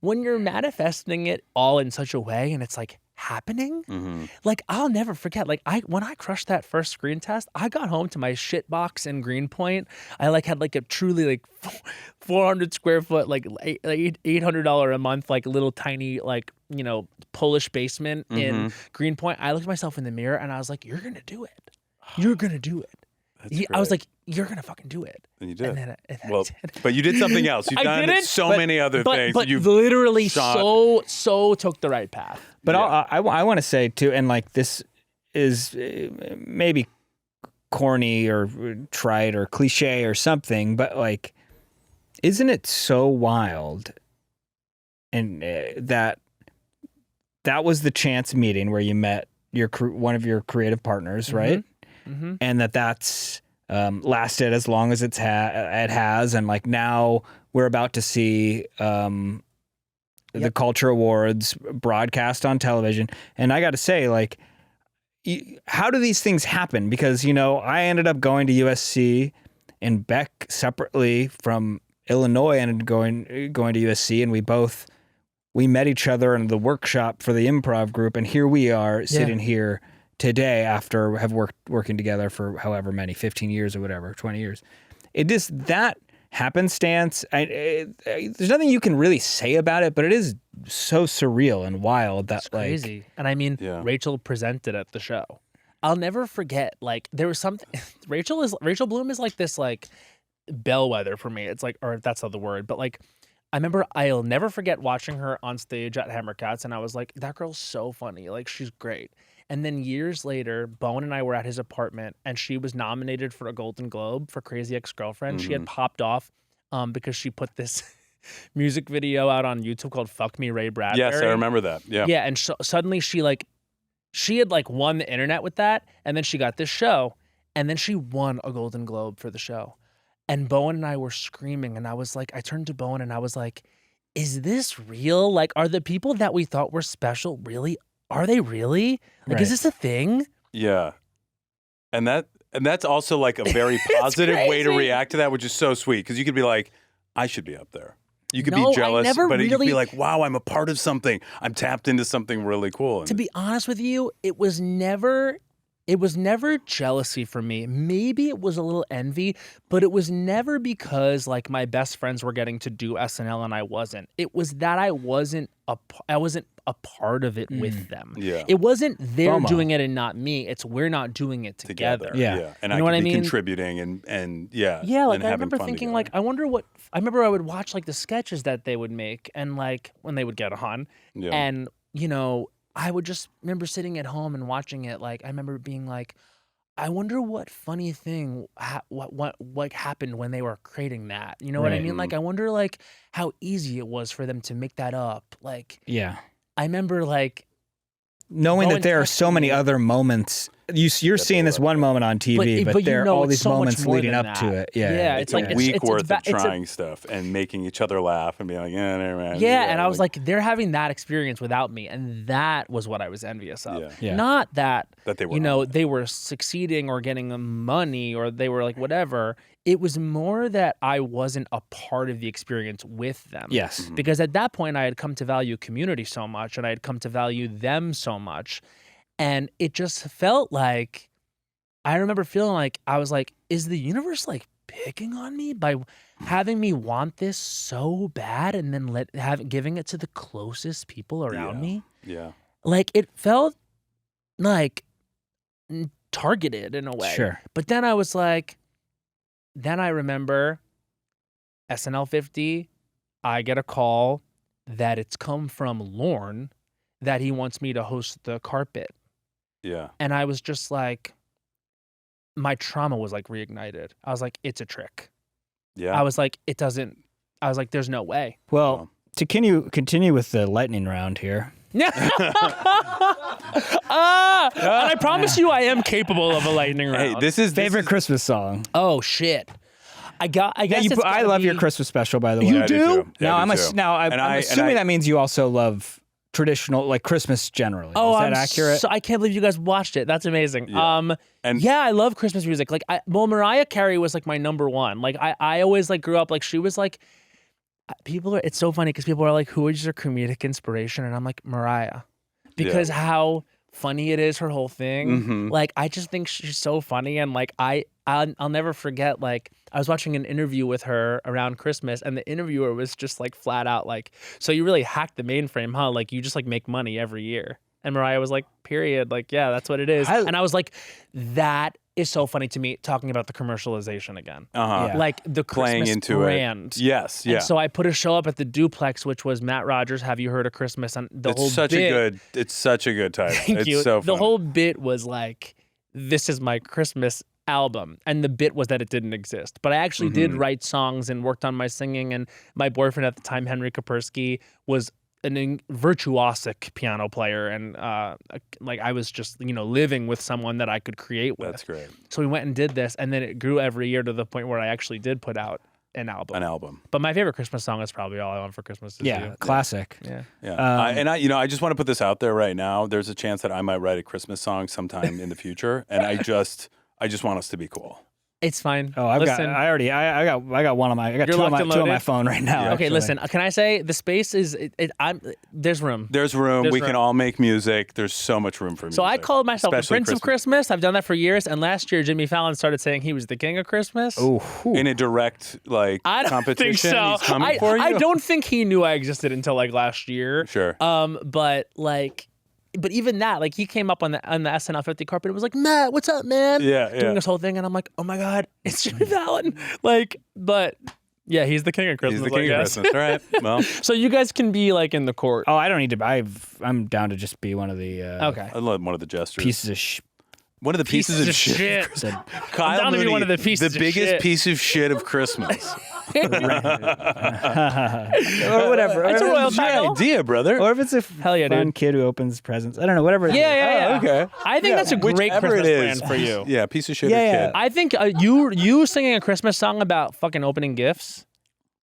you're manifesting it all in such a way, and it's like happening, Mm-hmm. like I'll never forget. Like when I crushed that first screen test, I got home to my shit box in Greenpoint. I like had like a truly like 400 square foot, like $800 a month, like little tiny like Polish basement in Greenpoint. I looked at myself in the mirror, and I was like, "You're gonna do it. You're gonna do it." I was like, "You're gonna fucking do it." And you did. And then I Well, did. but you did something else. You've I done didn't, so but- many other things. But You've literally shot- so took the right path. But I want to say too, and like this is maybe corny or trite or cliche or something, but like, isn't it so wild? And that was the chance meeting where you met one of your creative partners, right? Mm-hmm. And that's lasted as long as it has, and like now we're about to see the Culture Awards broadcast on television. And I got to say, like, how do these things happen? Because I ended up going to USC, and Beck separately from Illinois ended going to USC, and we met each other in the workshop for the improv group, and here we are sitting here today after have working together for however many, 15 years or whatever, 20 years. It just, that happenstance, there's nothing you can really say about it, but it is so surreal and wild that It's crazy. And I mean, Yeah. Rachel presented at the show. I'll never forget. Like there was something. Rachel Bloom is like this like bellwether for me. It's like, or that's not the word, but like I remember I'll never forget watching her on stage at Hammercats, and I was like, that girl's so funny. Like she's great. And then years later, Bowen and I were at his apartment, and she was nominated for a Golden Globe for Crazy Ex-Girlfriend. She had popped off because she put this music video out on YouTube called "Fuck Me, Ray Bradbury." Yes, I remember that. Yeah. Yeah, and suddenly she had like won the internet with that, and then she got this show, and then she won a Golden Globe for the show. And Bowen and I were screaming, and I was like, I turned to Bowen and I was like, is this real? Like, are the people that we thought were special really? Are they really? Like, is this a thing? Yeah. And that's also like a very positive way to react to that, which is so sweet. Because you could be like, I should be up there. You could be jealous, but you could be like, wow, I'm a part of something. I'm tapped into something really cool. To be honest with you, it was never jealousy for me. Maybe it was a little envy, but it was never because like my best friends were getting to do SNL and I wasn't. It was that I wasn't a part of it with them. Yeah. It wasn't they're doing it and not me. It's we're not doing it together. Yeah. And you know I could be mean? Contributing and yeah. Yeah, like and I remember thinking together. like I remember I would watch like the sketches that they would make and like when they would get on. Yeah. And you know, I would just remember sitting at home and watching it. Like I remember being like, I wonder what funny thing what happened when they were creating that. You know what I mean? Like I wonder like how easy it was for them to make that up. Like I remember like knowing that there are so many other moments. You're seeing this one moment on TV, but there are all these moments leading up to it. Yeah, it's like a week worth of trying stuff and making each other laugh and being like, yeah, never mind. Yeah, and I was like, they're having that experience without me, and that was what I was envious of. Yeah. Not that they were, they were succeeding or getting money or they were like whatever. It was more that I wasn't a part of the experience with them. Yes. Because at that point, I had come to value community so much, and I had come to value them so much. And it just felt like, I remember feeling like, I was like, is the universe like picking on me by having me want this so bad and then giving it to the closest people around me? Yeah. Like it felt like targeted in a way. Sure. But then I was like, then I remember SNL 50, I get a call that it's come from Lorne that he wants me to host the carpet. Yeah. And I was just like, my trauma was like reignited. I was like, it's a trick. Yeah. I was like, there's no way. Well, to continue with the lightning round here. And I promise you I am capable of a lightning round. Hey, this is favorite Christmas song. Oh shit. I guess I love your Christmas special, by the way. You do? I'm assuming that means you also love traditional, like Christmas generally. Oh, is that accurate? I can't believe you guys watched it. That's amazing. Yeah. I love Christmas music. Like, Mariah Carey was like my number one. Like, I always like grew up like she was like. It's so funny because people are like, who is your comedic inspiration? And I'm like, Mariah, because how funny it is, her whole thing. Mm-hmm. Like, I just think she's so funny, and like I'll never forget. Like, I was watching an interview with her around Christmas, and the interviewer was just like flat out like, so you really hacked the mainframe, huh? Like, you just like make money every year. And Mariah was like, period. Like, yeah, that's what it is. And I was like, that is so funny to me, talking about the commercialization again. Like the playing Christmas into brand. It. Yes, yeah. And so I put a show up at the Duplex, which was Matt Rogers, Have You Heard of Christmas? And It's such a good title. Thank you. So funny. The whole bit was like, this is my Christmas album. And the bit was that it didn't exist. But I actually did write songs and worked on my singing. And my boyfriend at the time, Henry Kapersky, was an virtuosic piano player, and like I was just living with someone that I could create with. That's great. So we went and did this, and then it grew every year to the point where I actually did put out an album. But my favorite Christmas song is probably All I Want for Christmas Is You. Classic. Yeah. I just want to put this out there right now. There's a chance that I might write a Christmas song sometime in the future, and I just want us to be cool. It's fine. Oh, I got one on my. I got two on my phone right now. Okay, actually. Listen. Can I say the space is? There's room. There's room. We can all make music. There's so much room for music. So I called myself the Prince of Christmas. I've done that for years. And last year, Jimmy Fallon started saying he was the King of Christmas. In a direct I don't competition. think so. He's coming for you. I don't think he knew I existed until like last year. Sure. But like, but even that, like he came up on the SNL 50 carpet and was like, Matt, what's up, man? Doing this whole thing, and I'm like, oh my God, it's Jimmy Fallon. Like, but yeah, he's the king of Christmas. He's the king of Christmas. All right. Well, so you guys can be like in the court. Oh, I don't need to. I'm down to just be one of the. Okay. I love one of the jesters. Pieces of One of the pieces of shit. I'm down to be one of the pieces the of biggest shit. piece of shit of Christmas. or whatever. It's a royal That's your title. idea, brother. Or if it's a Hell yeah, fun dude. kid who opens presents. I don't know. Whatever. It is. Yeah. Okay. I think that's a great Whichever Christmas it is. plan for you. Yeah, piece of shit Yeah, or yeah. kid. I think you singing a Christmas song about fucking opening gifts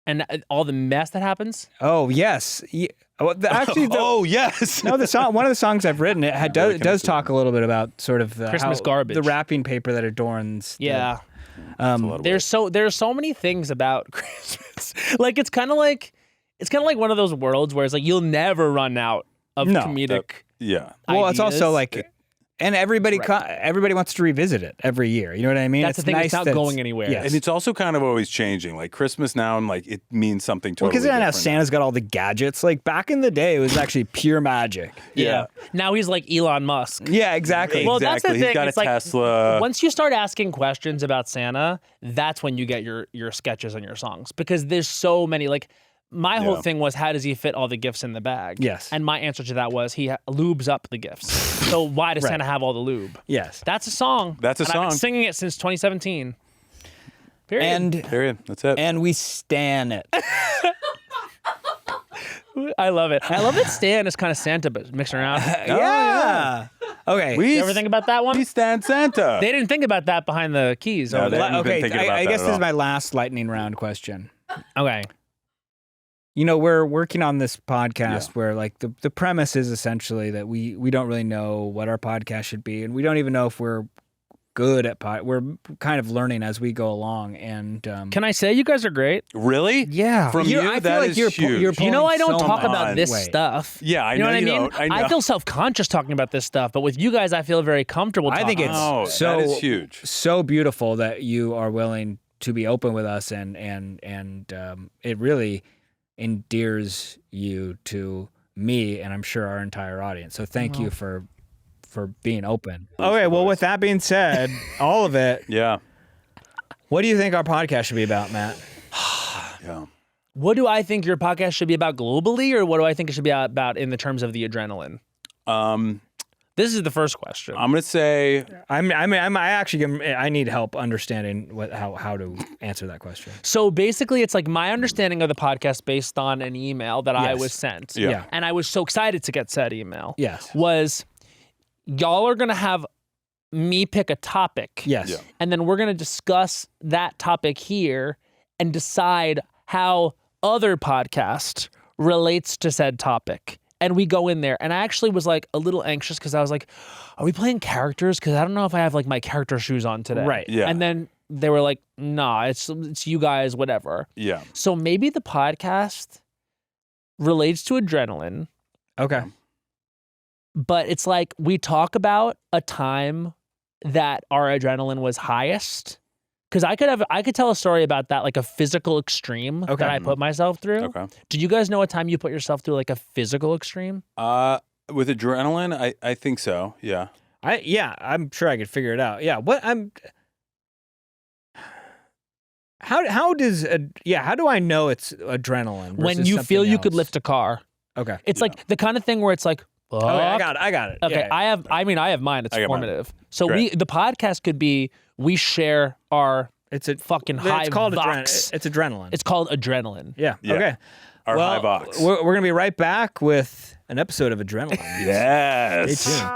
and all the mess that happens. Oh yes. Actually, yes. no. One of the songs I've written does talk a little bit about sort of the Christmas garbage. the wrapping paper that adorns. Yeah. There's There's so many things about Christmas. Like it's kind of like one of those worlds where it's like you'll never run out of comedic. Yeah. Well, it's also ideas. like, and everybody wants to revisit it every year. You know what I mean? That's the thing. Nice It's not that going anywhere. Yes. And it's also kind of always changing. Like Christmas now, and like it means something totally because now different. Santa's got all the gadgets. Like back in the day, it was actually pure magic. Yeah. Now he's like Elon Musk. Yeah, exactly. Well, that's the Exactly. thing. He's got It's a like, Tesla. Once you start asking questions about Santa, that's when you get your sketches and your songs because there's so many. Like my whole thing was, how does he fit all the gifts in the bag? Yes. And my answer to that was he lubes up the gifts. So why does Santa have all the lube? Yes. That's a song. That's a and I've been song. singing it since 2017. Period. And Period. That's it. and we stan it. I love it. I love that Stan is kind of Santa, but mixing around. Yeah. Okay. we You ever think about that one? we stand Santa. They didn't think about that behind the keys. No, over they there. haven't been Okay. thinking about I that guess at this is all. my last lightning round question. Okay. You know, we're working on this podcast where like the premise is essentially that we don't really know what our podcast should be, and we don't even know if we're good at we're kind of learning as we go along. And Can I say you guys are great? Really? Yeah. From You're- you, I feel that like is you're huge. You know, I don't so talk much. about this Wait. stuff. Yeah, I You know know what I you mean? don't. I know. feel self-conscious talking about this stuff, but with you guys, I feel very comfortable I talking think it's about it. Oh, so that is huge. so beautiful that you are willing to be open with us, and it really endears you to me, and I'm sure our entire audience. So thank you for being open. Okay, well, with that being said, all of it. Yeah. What do you think our podcast should be about, Matt? Yeah. What do I think your podcast should be about globally, or what do I think it should be about in the terms of the adrenaline? This is the first question. I'm gonna say I need help understanding how to answer that question. So basically, it's like my understanding of the podcast based on an email that I Yes. was sent. Yeah. And I was so excited to get said email. Yes. Was y'all are going to have me pick a topic. Yes. Yeah. And then we're going to discuss that topic here and decide how other podcast relates to said topic. And we go in there. And I actually was like a little anxious because I was like, are we playing characters? Because I don't know if I have like my character shoes on today. Right. Yeah. And then they were like, nah, it's you guys, whatever. yeah. So maybe the podcast relates to adrenaline, Okay. but it's like we talk about a time that our adrenaline was highest. Because I could tell a story about that, like a physical extreme Okay. that I put myself through. Okay. Did you guys know a time you put yourself through like a physical extreme? With adrenaline, I think so. Yeah. I'm sure I could figure it out. Yeah. How do I know it's adrenaline? When versus you feel something you could else? lift a car. Okay. It's like the kind of thing where it's like, fuck. Okay, I got it. Okay, Yeah. I have mine. It's I got mine. formative. So Great. the podcast could be we share our It's a fucking high It's called vox. It's adrenaline. It's called adrenaline. Yeah. Yeah. Okay. Our well, high vox. We're gonna be right back with an episode of Adrenaline. Yes. Stay tuned.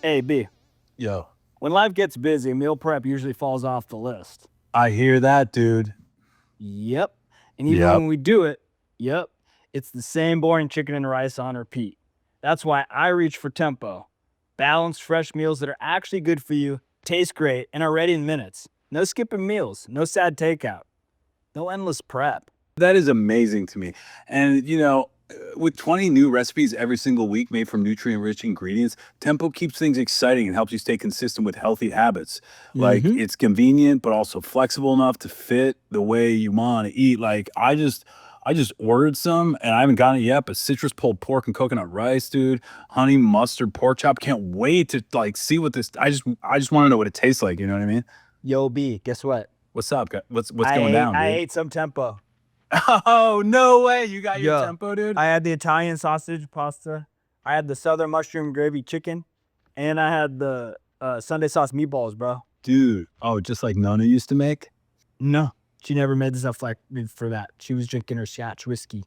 Hey, B. Yo, When life gets busy, meal prep usually falls off the list. I hear that, dude. Yep. And even Yep. when we do it, it's the same boring chicken and rice on repeat. That's why I reach for Tempo. Balanced, fresh meals that are actually good for you, taste great, and are ready in minutes. No skipping meals, no sad takeout, no endless prep. That is amazing to me. And, you know, with 20 new recipes every single week made from nutrient-rich ingredients, Tempo keeps things exciting and helps you stay consistent with healthy habits. Like, it's convenient, but also flexible enough to fit the way you want to eat. Like, I I just ordered some, and I haven't gotten it yet, but citrus pulled pork and coconut rice, dude. Honey mustard pork chop. Can't wait to like see what this. I just want to know what it tastes like. You know what I mean? Yo, B, guess what? What's up? What's going down, dude? I ate some tempo. Oh, no way. You got your tempo, dude? I had the Italian sausage pasta. I had the southern mushroom gravy chicken. And I had the Sunday sauce meatballs, bro. Dude. Oh, just like Nona used to make? No, she never made stuff like for that. She was drinking her Scotch whiskey.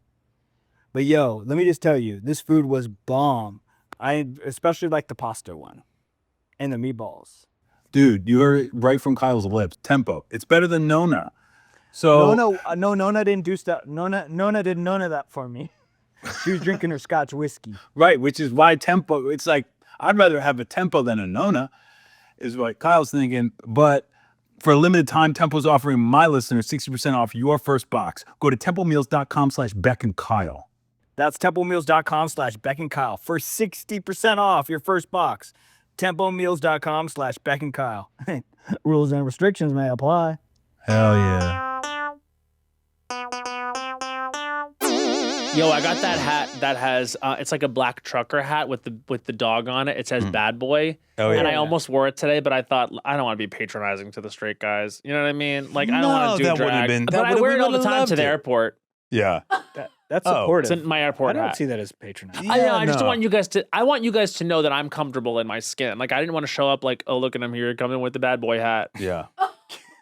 But yo, let me just tell you, this food was bomb. I especially like the pasta one and the meatballs. Dude, you heard it right from Kyle's lips. Tempo. It's better than Nona. So Nona didn't do stuff. Nona did none of that for me. She was drinking her Scotch whiskey. right, which is why tempo. It's like I'd rather have a tempo than a Nona, is what Kyle's thinking. But for a limited time, Tempo's offering my listeners 60% off your first box. Go to templemeals.com/Beck and Kyle. That's templemeals.com/Beck and Kyle for 60% off your first box. Templemeals.com/Beck and Kyle. Rules and restrictions may apply. Hell yeah. Yo, I got that hat that has it's like a black trucker hat with the dog on it. It says bad boy. Oh, yeah. And I almost wore it today, but I thought I don't want to be patronizing to the straight guys. You know what I mean? Like I don't want to do that drag. wouldn't have been. But I wear it all the time to the it. airport. Yeah. That's Oh. supportive. It's in my airport I don't hat. see that as patronizing. I know. I Yeah, just no. want you guys to. I want you guys to know that I'm comfortable in my skin. Like I didn't want to show up like, oh look at him here coming with the bad boy hat. Yeah.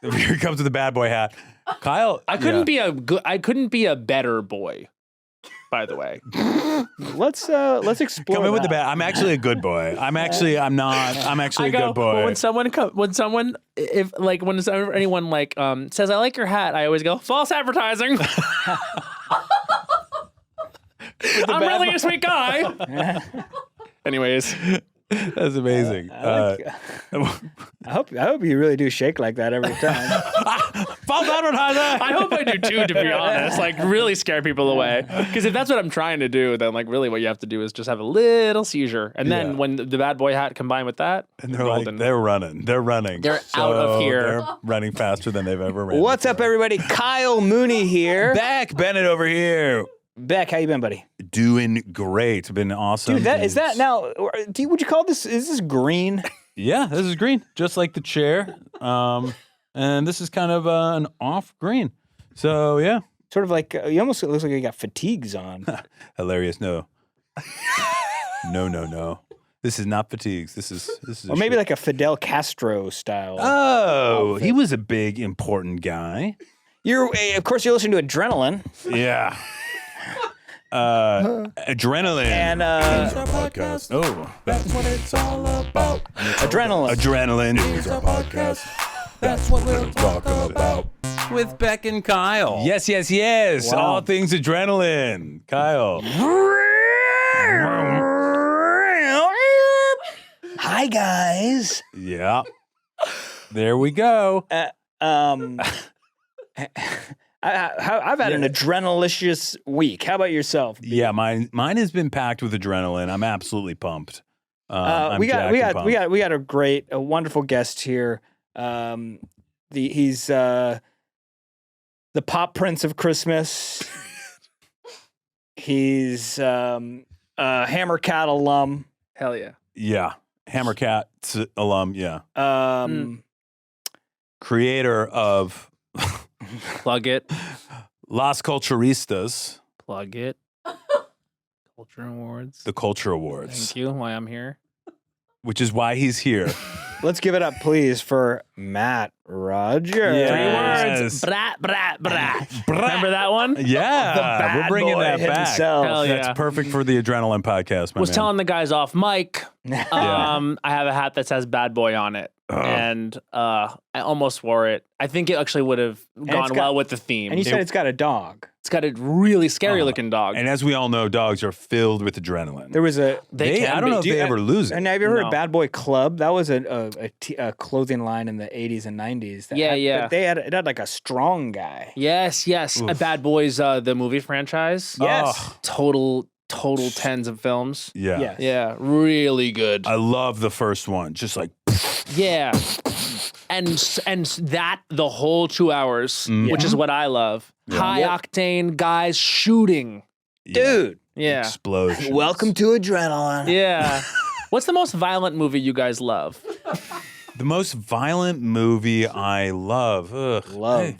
Here comes the bad boy hat. Kyle. I couldn't be a good. I couldn't be a better boy. By the way, Let's explore. Come in with the that. bad. I'm actually a good boy. I'm actually not. I'm actually a good boy. Well, when someone anyone like says I like your hat, I always go false advertising. I'm really a sweet guy. Anyways, That's amazing. I hope you really do shake like that every time. False advertiser. I hope I do too. To be honest, like really scare people away. Because if that's what I'm trying to do, then like really what you have to do is just have a little seizure, and then Yeah. when the bad boy hat combined with that, And they're golden. like, they're running. They're running. They're out of here. They're running faster than they've ever ran. What's up, everybody? Kyle Mooney here. Beck, Bennett over here. Beck, how you been, buddy? Doing great. Been awesome. Dude, is that now? Would you call this? Is this green? Yeah, this is green, just like the chair. And this is kind of an off green. So yeah, Sort of like you almost. It looks like you got fatigues on. hilarious. No, no. This is not fatigues. This is. Or maybe like a Fidel Castro style. Oh, he was a big important guy. Of course, you're listening to Adrenaline. Yeah. Adrenaline. And Podcast. Oh, That's what it's all about. Adrenaline. adrenaline. It's our podcast. That's what we're talking about. With Beck and Kyle. Yes. Wow. All things adrenaline. Kyle. Hi guys. Yeah. There we go. I've had an adrenalicious week. How about yourself? Yeah, mine has been packed with adrenaline. I'm absolutely pumped. I'm We jacked and pumped. got a wonderful guest here. He's the pop prince of Christmas. He's a Hammer Cat alum. hell yeah. Yeah. Hammercat alum, yeah. Creator of Plug it. Las Culturistas, Plug it. Culture Awards. the Culture Awards, Thank you. Why I'm here. which is why he's here. Let's give it up, please, for Matt Rogers. Yes. 3 words. Brat, brat, brat. Remember that one? Yeah, bad we're bringing boy that back. himself. Hell That's yeah. perfect for the Adrenaline podcast, my Was man. telling the guys off mic. I have a hat that says bad boy on it. And I almost wore it. I think it actually would have gone well with the theme. And you said it's got a dog. It's got a really scary looking dog. And as we all know, dogs are filled with adrenaline. There was a. They can I don't be. know if they ever lose it. And have you heard No. of Bad Boy Club? That was a clothing line in the 80s and 90s. That Yeah, had, yeah. It had like a strong guy. Yes. Bad Boys, the movie franchise. Yes. Total 10s of films. Yeah. Yes. Yeah, really good. I love the first one. Just like, Yeah. And that the whole 2 hours, which is what I love. high octane guys shooting. Dude. Yeah. Explosion. Welcome to adrenaline. Yeah. What's the most violent movie you guys love? The most violent movie I love. Ugh. Love. Hey,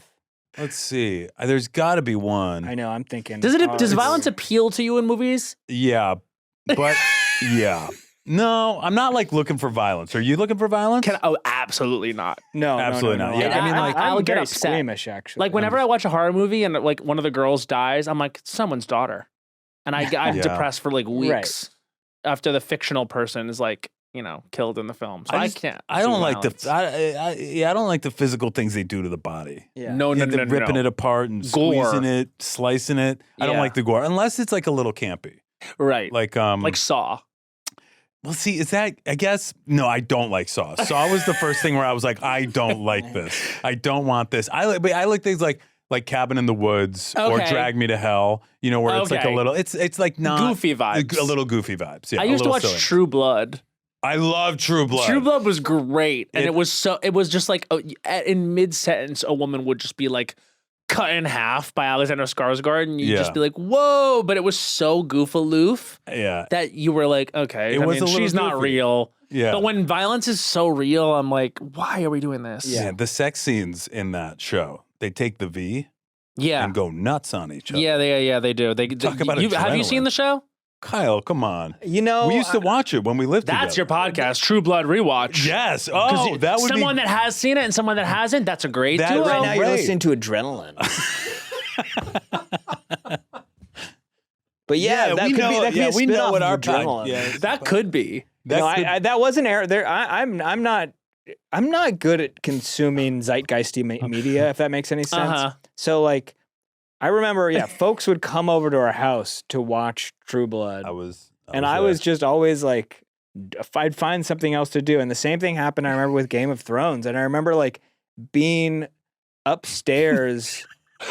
let's see. There's got to be one. I know. I'm thinking. Does violence appeal to you in movies? Yeah, but yeah. No, I'm not like looking for violence. Are you looking for violence? Absolutely not. No, Absolutely no. not. Yeah, I mean, like, I'm I'll get very upset. squeamish, actually. Like whenever I watch a horror movie and like one of the girls dies, I'm like, someone's daughter, and I'm Yeah. depressed for like weeks Right. after the fictional person is like, killed in the film. So I can't. I don't do like violence. I don't like the physical things they do to the body. Yeah. No, They're ripping it apart and Gore. squeezing it, slicing it. I don't Yeah. like the gore unless it's like a little campy. Right. Like Saw. Well, see, is that, I guess, no, I don't like Saw. Saw was the first thing where I was like, I don't like this. I don't want this. I like things like Cabin in the Woods or Okay. Drag Me to Hell, where it's like a Okay. little, it's like not. Goofy vibes. A little goofy vibes, yeah. I used to watch silly. True Blood. I love True Blood. True Blood was great, and It- it was just like in mid sentence, a woman would just be like cut in half by Alexander Skarsgård, and you'd Yeah. just be like, "Whoa!" But it was so goofaloof Yeah. that you were like, "Okay, It was a little she's not goofy. real." Yeah. But when violence is so real, I'm like, "Why are we doing this?" Yeah. The sex scenes in that show, they take the V yeah, and go nuts on each other. yeah. They do. Talk about have you seen adrenaline. the show? Kyle, come on. We used to watch it when we lived That's together. your podcast, True Blood Rewatch. Yes. 'Cause Oh, that would someone be. that has seen it and someone that hasn't. That's a great That- duo. Right now, you're Great. listening to adrenaline. But yeah, that we could be. know- That could yeah, be a we know spin-off what of our adrenaline. That could be. That wasn't air. There, I'm not. I'm not good at consuming zeitgeisty media, if that makes any sense. Uh-huh. So like, I remember, folks would come over to our house to watch True Blood, I was just always like, if I'd find something else to do. And the same thing happened, I remember, with Game of Thrones. And I remember like being upstairs.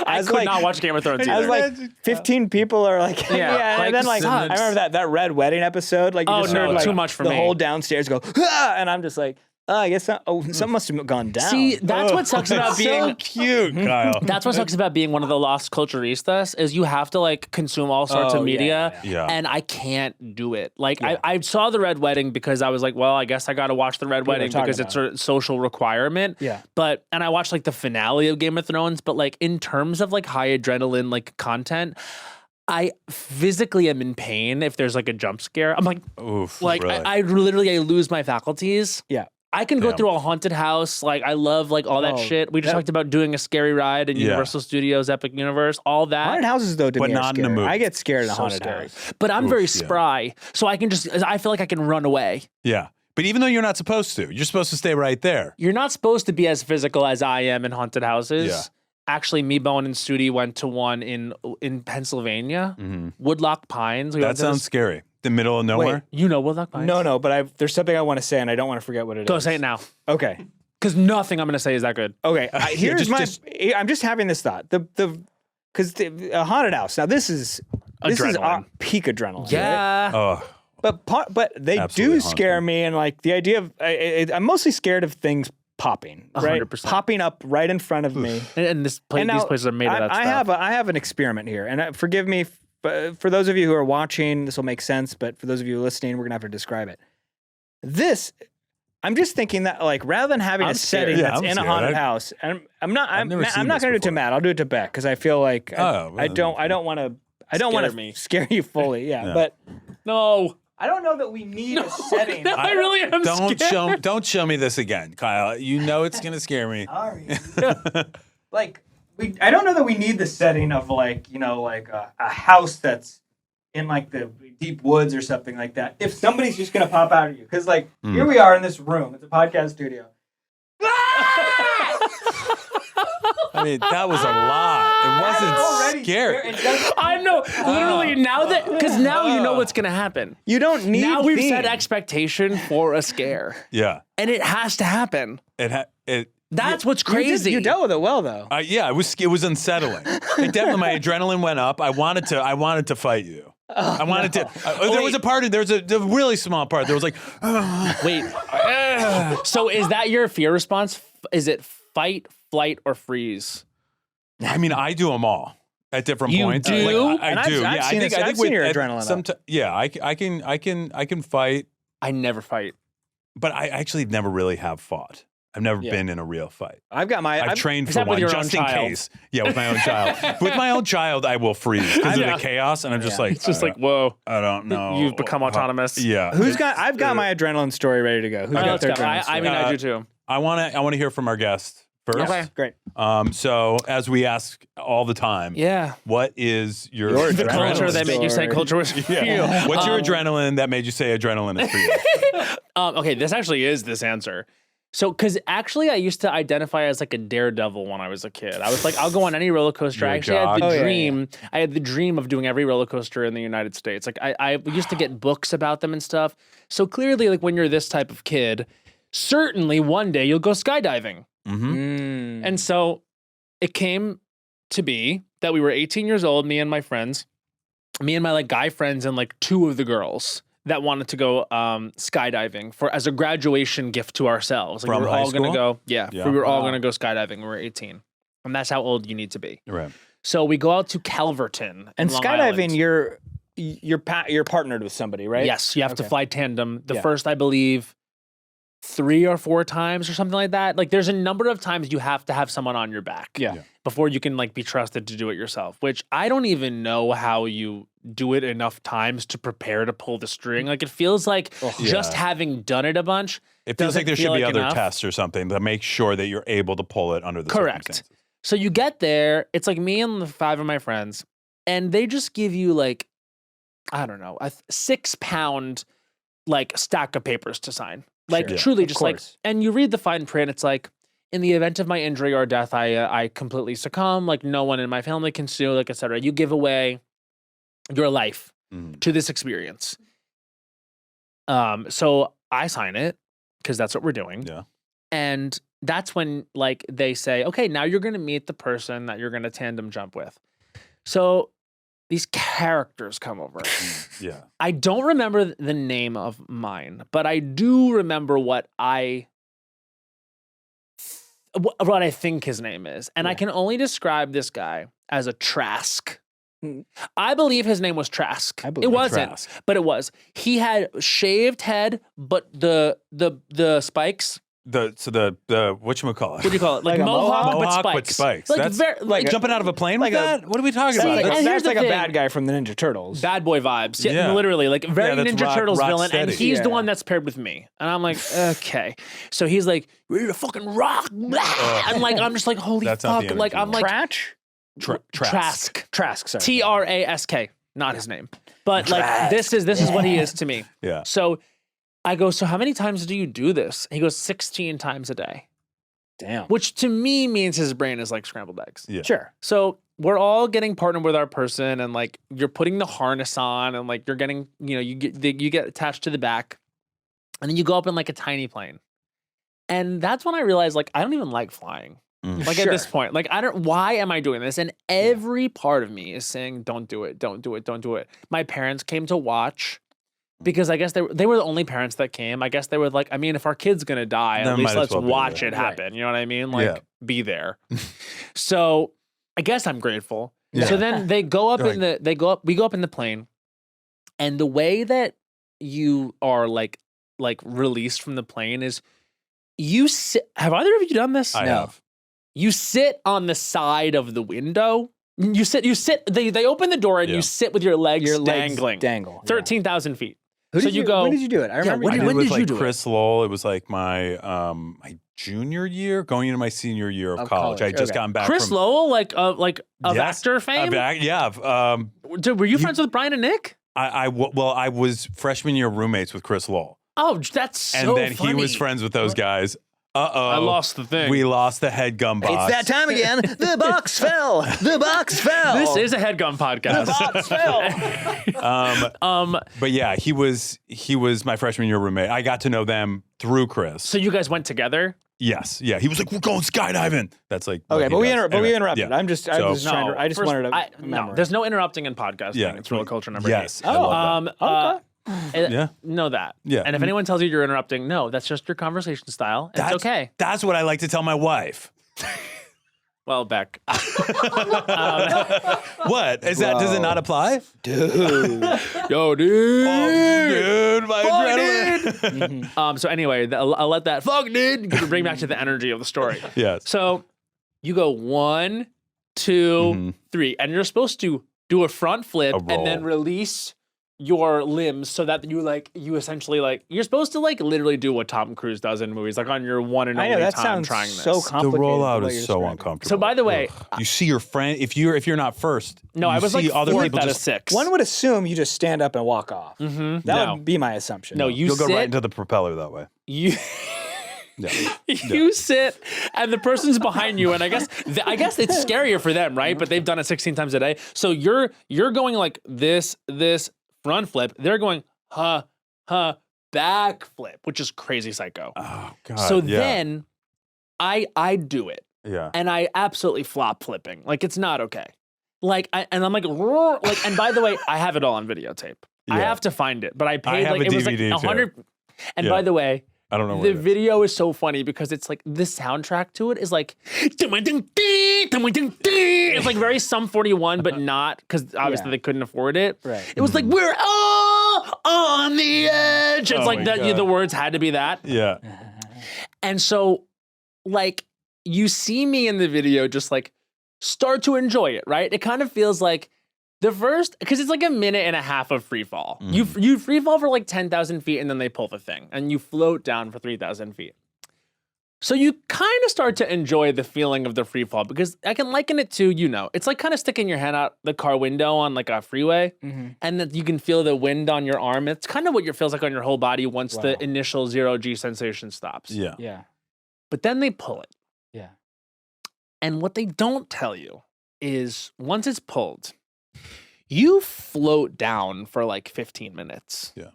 I could not watch Game of Thrones I was either. like, 15 people are like, Yeah, and then like, I sucks. remember that Red Wedding episode. Like, you Oh, just no, heard like too much for the me. whole downstairs go, ah! And I'm just like, I guess something must have gone down. See, that's what sucks about so being. cute, Kyle. That's what sucks about being one of the lost culturistas is you have to like consume all sorts Oh, of media, yeah. and I can't do it. Like I saw the Red Wedding because I was like, well, I guess I got to watch the Red Wedding talking because it's a social requirement. Yeah. And I watched like the finale of Game of Thrones, but like in terms of like high adrenaline like content, I physically am in pain if there's like a jump scare. I'm like, Oof, like really. I literally lose my faculties. Yeah. I can go Damn. through a haunted house. Like I love like all that Oh, shit. We just that- talked about doing a scary ride in Yeah. Universal Studios Epic Universe. All that. Haunted houses, though, to But me are not in a scary. movie. I get scared in a So haunted scary. house. But I'm very yeah. spry, so I feel like I can run away. Yeah. But even though you're not supposed to, you're supposed to stay right there. You're not supposed to be as physical as I am in haunted houses. Yeah. Actually, me, Bowen, and Studi went to one in Pennsylvania, Woodlock Pines. We went That to sounds this- scary. The middle of nowhere. You know Woodlock Pines? No, but there's something I want to say, and I don't want to forget what it is. Go say it now, Okay. because nothing I'm going to say is that good. Okay. Here's just- I'm just having this thought. Because a haunted house. Now this is our Adrenaline. peak adrenaline. right? Yeah. Oh, But they Absolutely do scare me, and like the idea of I'm mostly scared of things popping, right? 100%. Popping up right in front of me. And these now, places are made of that I stuff. I have an experiment here, and forgive me for those of you who are watching. This will make sense, but for those of you listening, we're gonna have to describe it. I'm just thinking that like rather than having I'm a scared. setting Yeah, that's I'm in a scared. haunted house, and I'm not never seen not this going to do it to before. Matt. I'll do it to Beck because I feel like Oh, I don't want to Scare me. scare you fully. Yeah, Yeah. but No. I don't know that we need a setting. No, I really am scared. don't show me this again, Kyle. You know it's gonna scare me. Sorry. Like I don't know that we need the setting of like a house that's in like the deep woods or something like that. If somebody's just gonna pop out at you, because like here we are in this room, it's a podcast studio. I mean, that was a lot. It wasn't scary. I know. Literally, now that because now you know what's gonna happen. You don't need. Now we've theme. set expectation for a scare, Yeah. and it has to happen. It. That's what's crazy. You dealt with it well though. Yeah. It was unsettling. It definitely, my adrenaline went up. I wanted to fight you. I wanted to. There was a part. There was a really small part. There was like, Wait. So is that your fear response? Is it fight, flight, or freeze? I mean, I do them all at different You points. do? Like, I do. I've Yeah, seen I think your at adrenaline up. yeah, I can fight, I never fight. but I actually never really have fought. I've never been in a real fight. I've got my. I've trained for except with one your just own in child. case. Yeah, with my own child. With my own child, I will freeze because of the chaos, and I'm just like, It's just like, whoa, I don't know. you've become autonomous. Yeah. I've got my adrenaline story ready to go. Who's All right, got let's their go. adrenaline story? I mean, I do too. I want to hear from our guest first. Okay. Great. So as we ask all the time, Yeah. what is your The Adrenaline culture that made you say story. culture was for you. Yeah. What's your adrenaline that made you say adrenaline is for you? Okay, this actually is this answer. So, because actually, I used to identify as like a daredevil when I was a kid. I was like, I'll go on any roller coaster. You're I a actually had jock. the Oh, yeah, dream. I had the dream of doing every roller coaster in the United States. Like, I used to get books about them and stuff. So clearly, like when you're this type of kid, certainly one day you'll go skydiving. Mm-hmm. And so it came to be that we were 18 years old, me and my friends, me and my like guy friends and like two of the girls that wanted to go skydiving as a graduation gift to ourselves. Like From we were high all gonna school? go, Yeah. we were all gonna go skydiving. We were 18. And that's how old you need to be. Right. So we go out to Calverton. And in Long skydiving, Island. you're partnered with somebody, right? Yes, you have to Okay. fly tandem. The Yeah. first, I believe, 3 or 4 times or something like that. Like there's a number of times you have to have someone on your back. Yeah. Before you can like be trusted to do it yourself, which I don't even know how you do it enough times to prepare to pull the string. Like it feels like just Yeah. having done it a bunch. It feels doesn't like there should feel be like other enough. tests or something to make sure that you're able to pull it under the Correct. circumstances. So you get there, it's like me and the 5 of my friends, and they just give you like, I don't know, a 6-pound like stack of papers to sign. Like Sure. Yeah. truly Of just like, course. and you read the fine print, it's like, in the event of my injury or death, I completely succumb, like no one in my family can sue, like etc. You give away your life Mhm. to this experience. So I sign it because that's what we're doing. Yeah. And that's when like they say, okay, now you're gonna meet the person that you're gonna tandem jump with. So these characters come over. Yeah. I don't remember the name of mine, but I do remember what I think his name is. And I can only describe this guy as a Trask. Hmm. I believe his name was Trask. I believe It wasn't, Trask. but it was. He had shaved head, but the spikes. The whatchamacallit? What do you call it? Like Like a mohawk, mohawk but with spikes. spikes. Like That's like jumping out of a plane like with a- that? What are we talking See, about? and That's here's the like a thing. bad guy from the Ninja Turtles. bad boy vibes. Yeah, Yeah. literally, like very that's Ninja rock- Turtles rock villain, and steady. he's the Yeah. one that's paired with me. And I'm like, okay. So he's like, ready to fucking rock. And like, I'm just like, holy That's not fuck. the Like, I'm energy. like, Trask. Trask. Sorry. Trask, not his name. But like, this is what he is to me. Yeah. So I go, so how many times do you do this? He goes, 16 times a day, Damn. which to me means his brain is like scrambled eggs. Yeah. Sure. So we're all getting partnered with our person, and like you're putting the harness on, and like you're getting, you get attached to the back, and then you go up in like a tiny plane, and that's when I realized like I don't even like flying. Like at this point, like why am I doing this? And every part of me is saying, don't do it, don't do it, don't do it. My parents came to watch because I guess they were the only parents that came. I guess they were like, I mean, if our kid's gonna die, Then at least might as let's well be watch there. it happen. You know what I mean? Like, Yeah. be there. So I guess I'm grateful. Yeah. So then they go up They're we go up in the plane, and the way that you are like released from the plane is you sit. Have either of you done this? I have. You sit on the side of the window. You sit. They open the door and Yeah. you sit with your legs Your legs dangling, dangle. 13,000 feet. Who So did you go- When did you do it? I remember. when I you did when with did you like do it? Chris Lowell. It was like my junior year, going into my senior year of Of college. I college, had just okay. gotten back Chris from Lowell, like of Yes, actor fame. yeah. Dude, were you friends with Brian and Nick? I was freshman year roommates with Chris Lowell, Oh, that's so and then funny. he was friends with those guys. I lost the thing. We lost the Headgum box. It's that time again. The box fell. The box fell. This is a Headgum podcast. The box fell. But yeah, he was my freshman year roommate. I got to know them through Chris. So you guys went together? Yes, yeah. He was like, "We're going skydiving." That's like what Okay, he but we does. Anyway, interrupted. yeah. I'm just So- trying to. I just First, wanted to. no, there's no interrupting in podcasting. Yeah. It's real culture number Yes, 8. I love that. Okay. Yeah. Know that. Yeah. And if anyone tells you you're interrupting, no, that's just your conversation style. It's okay. That's what I like to tell my wife. Well, Beck. What? Is that? Does it not apply? Dude. Yo, dude. Dude, my adrenaline. So anyway, I'll let that fuck, dude, bring back to the energy of the story. Yes. So you go 1, 2, 3, and you're supposed to do a front flip A and then roll. release your limbs so that you essentially you're supposed to literally do what Tom Cruise does in movies, like on your one and I only know that time sounds trying this. so The complicated. rollout the way is you're so describing. uncomfortable. So by the way, you see your friend if you're not first. no, you I was see like other 4th people out of just 6. One would assume you just stand up and walk off. Mm-hmm. That would be my assumption. No, you'll sit, go right into the propeller that way. you. Yeah. You sit and the person's behind you, and I guess it's scarier for them, right? But they've done it 16 times a day. So you're going like this front flip. They're going back flip, which is crazy psycho. Oh God. So yeah. then I do it, Yeah. and I absolutely flop flipping. Like it's not okay. And I'm like, roar, and by the way, I have it all on videotape. I Yeah. have to find it, but I paid have a it was like DVD too. 100. And Yeah. by the way, I don't know the where it is. video is so funny because it's like the soundtrack to it is like it's like very Sum 41, but not because obviously Yeah. they couldn't afford it. Right. It was like we're all on the edge. It's Oh like my that. God. The words had to be that. Yeah. And so, you see me in the video just start to enjoy it, right? It kind of feels like the first, because it's like a minute and a half of free fall. You free fall for 10,000 feet and then they pull the thing and you float down for 3,000 feet. So you kind of start to enjoy the feeling of the free fall because I can liken it to, it's like kind of sticking your hand out the car window on a freeway and that you can feel the wind on your arm. It's kind of what it feels like on your whole body once the initial 0G sensation stops. Yeah. Yeah. But then they pull it. Yeah. And what they don't tell you is once it's pulled, you float down for 15 minutes. Yeah.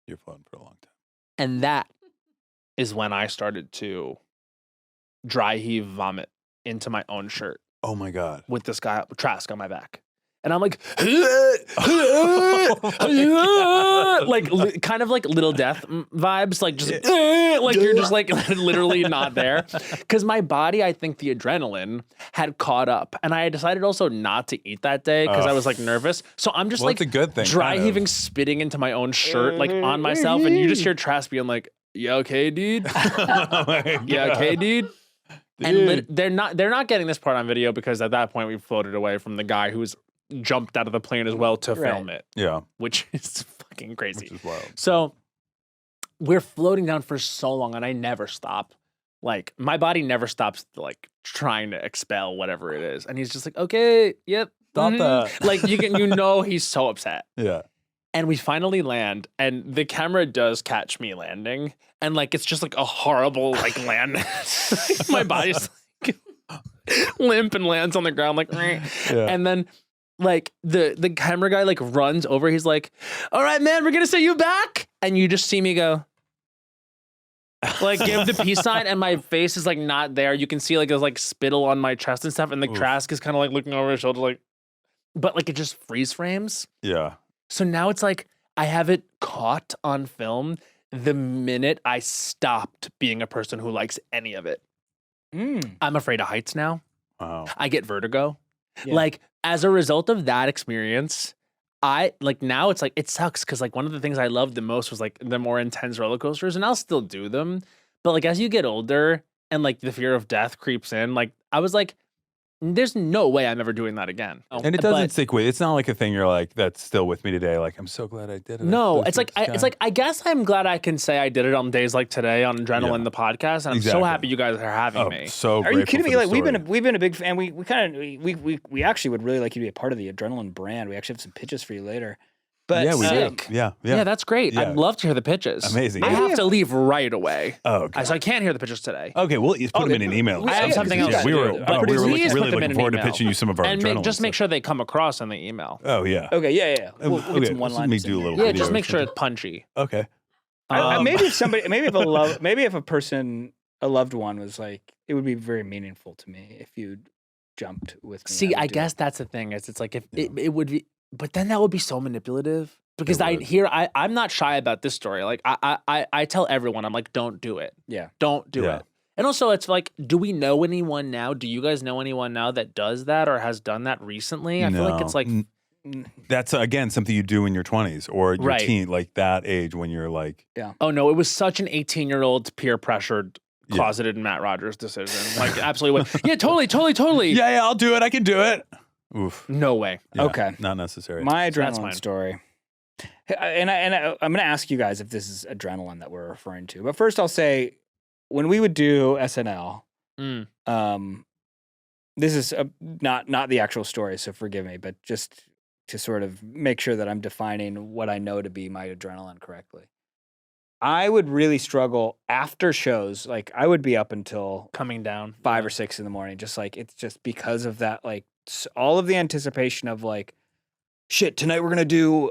You're floating for a long time. And that is when I started to dry heave vomit into my own shirt Oh my God. with this guy, Trask, on my back. And I'm like, kind of like Little Death vibes, you're just literally not there. Because my body, I think the adrenaline had caught up. And I had decided also not to eat that day because I was nervous. So I'm just It's a good thing. dry kind of. heaving, spitting into my own shirt, on myself. And you just hear Trask being like, "You okay, dude? Oh my Yeah, God. okay, dude?" And they're not getting this part on video because at that point we floated away from the guy who's jumped out of the plane as well to film it, Yeah. which is fucking crazy. Which is wild. So we're floating down for so long and I never stop. My body never stops trying to expel whatever it is. And he's just like, "Okay, yep." Thought that. He's so upset. Yeah. And we finally land, and the camera does catch me landing, and it's just a horrible land. My body's limp and lands on the ground Yeah. and then the camera guy runs over. He's like, "All right, man, we're gonna send you back," and you just see me go. Give the peace sign, and my face is not there. You can see there's spittle on my chest and stuff, and the Trask is kind of looking over his shoulder, but it just freeze frames. Yeah. So now it's I have it caught on film the minute I stopped being a person who likes any of it. I'm afraid of heights now. Wow. I get vertigo. Yeah. As a result of that experience, I now it's it sucks because one of the things I loved the most was the more intense roller coasters, and I'll still do them. But as you get older and the fear of death creeps in, I was there's no way I'm ever doing that again. And it doesn't stick with. It's not a thing you're that's still with me today. I'm so glad I did it. No, it's I guess I'm glad I can say I did it on days like today on Adrenaline, the podcast, and I'm so happy you guys are having me. So Are you grateful kidding me? for the We've story. been a big fan. We actually would really like you to be a part of the Adrenaline brand. We actually have some pitches for you later. But Yeah, we Sick. did. Yeah. Yeah, that's great. Yeah. I'd love to hear the pitches. Amazing. I Yeah. have to leave right away. Oh, okay. So I can't hear the pitches today. Okay, well, you put them in an email. I have something else we to were, do. oh, we were Please put really them in looking an forward to email. pitching you some of our And adrenaline. just make stuff. sure they come across in the email. Oh, yeah. Okay, yeah. We'll get some one Let me liners. do a little Yeah, video just or make sure something. it's punchy. Okay. Maybe if a person, a loved one was it would be very meaningful to me if you jumped with me. See, would I do guess it. that's the thing. If it would be, but then that would be so manipulative. Because It would. I'm not shy about this story. I tell everyone, I'm don't do it. Yeah. Don't do Yeah. it. And also, it's like, do we know anyone now? Do you guys know anyone now that does that or has done that recently? I feel like it's like... That's, again, something you do in your 20s or your teen, like that age when you're like... Yeah. Oh, no, it was such an 18-year-old peer-pressured, closeted Matt Rogers decision. Like, absolutely. Yeah, totally. Yeah, I'll do it. I can do it. Oof. No way. Yeah, Okay. Not necessary. My That's adrenaline fine. story. And I'm going to ask you guys if this is adrenaline that we're referring to. But first I'll say, when we would do SNL, this is not the actual story, so forgive me, but just to sort of make sure that I'm defining what I know to be my adrenaline correctly. I would really struggle after shows. Like, I would be up until Coming down. 5 or 6 in the morning. Just like, it's just because of that, like all of the anticipation of like, shit, tonight we're going to do,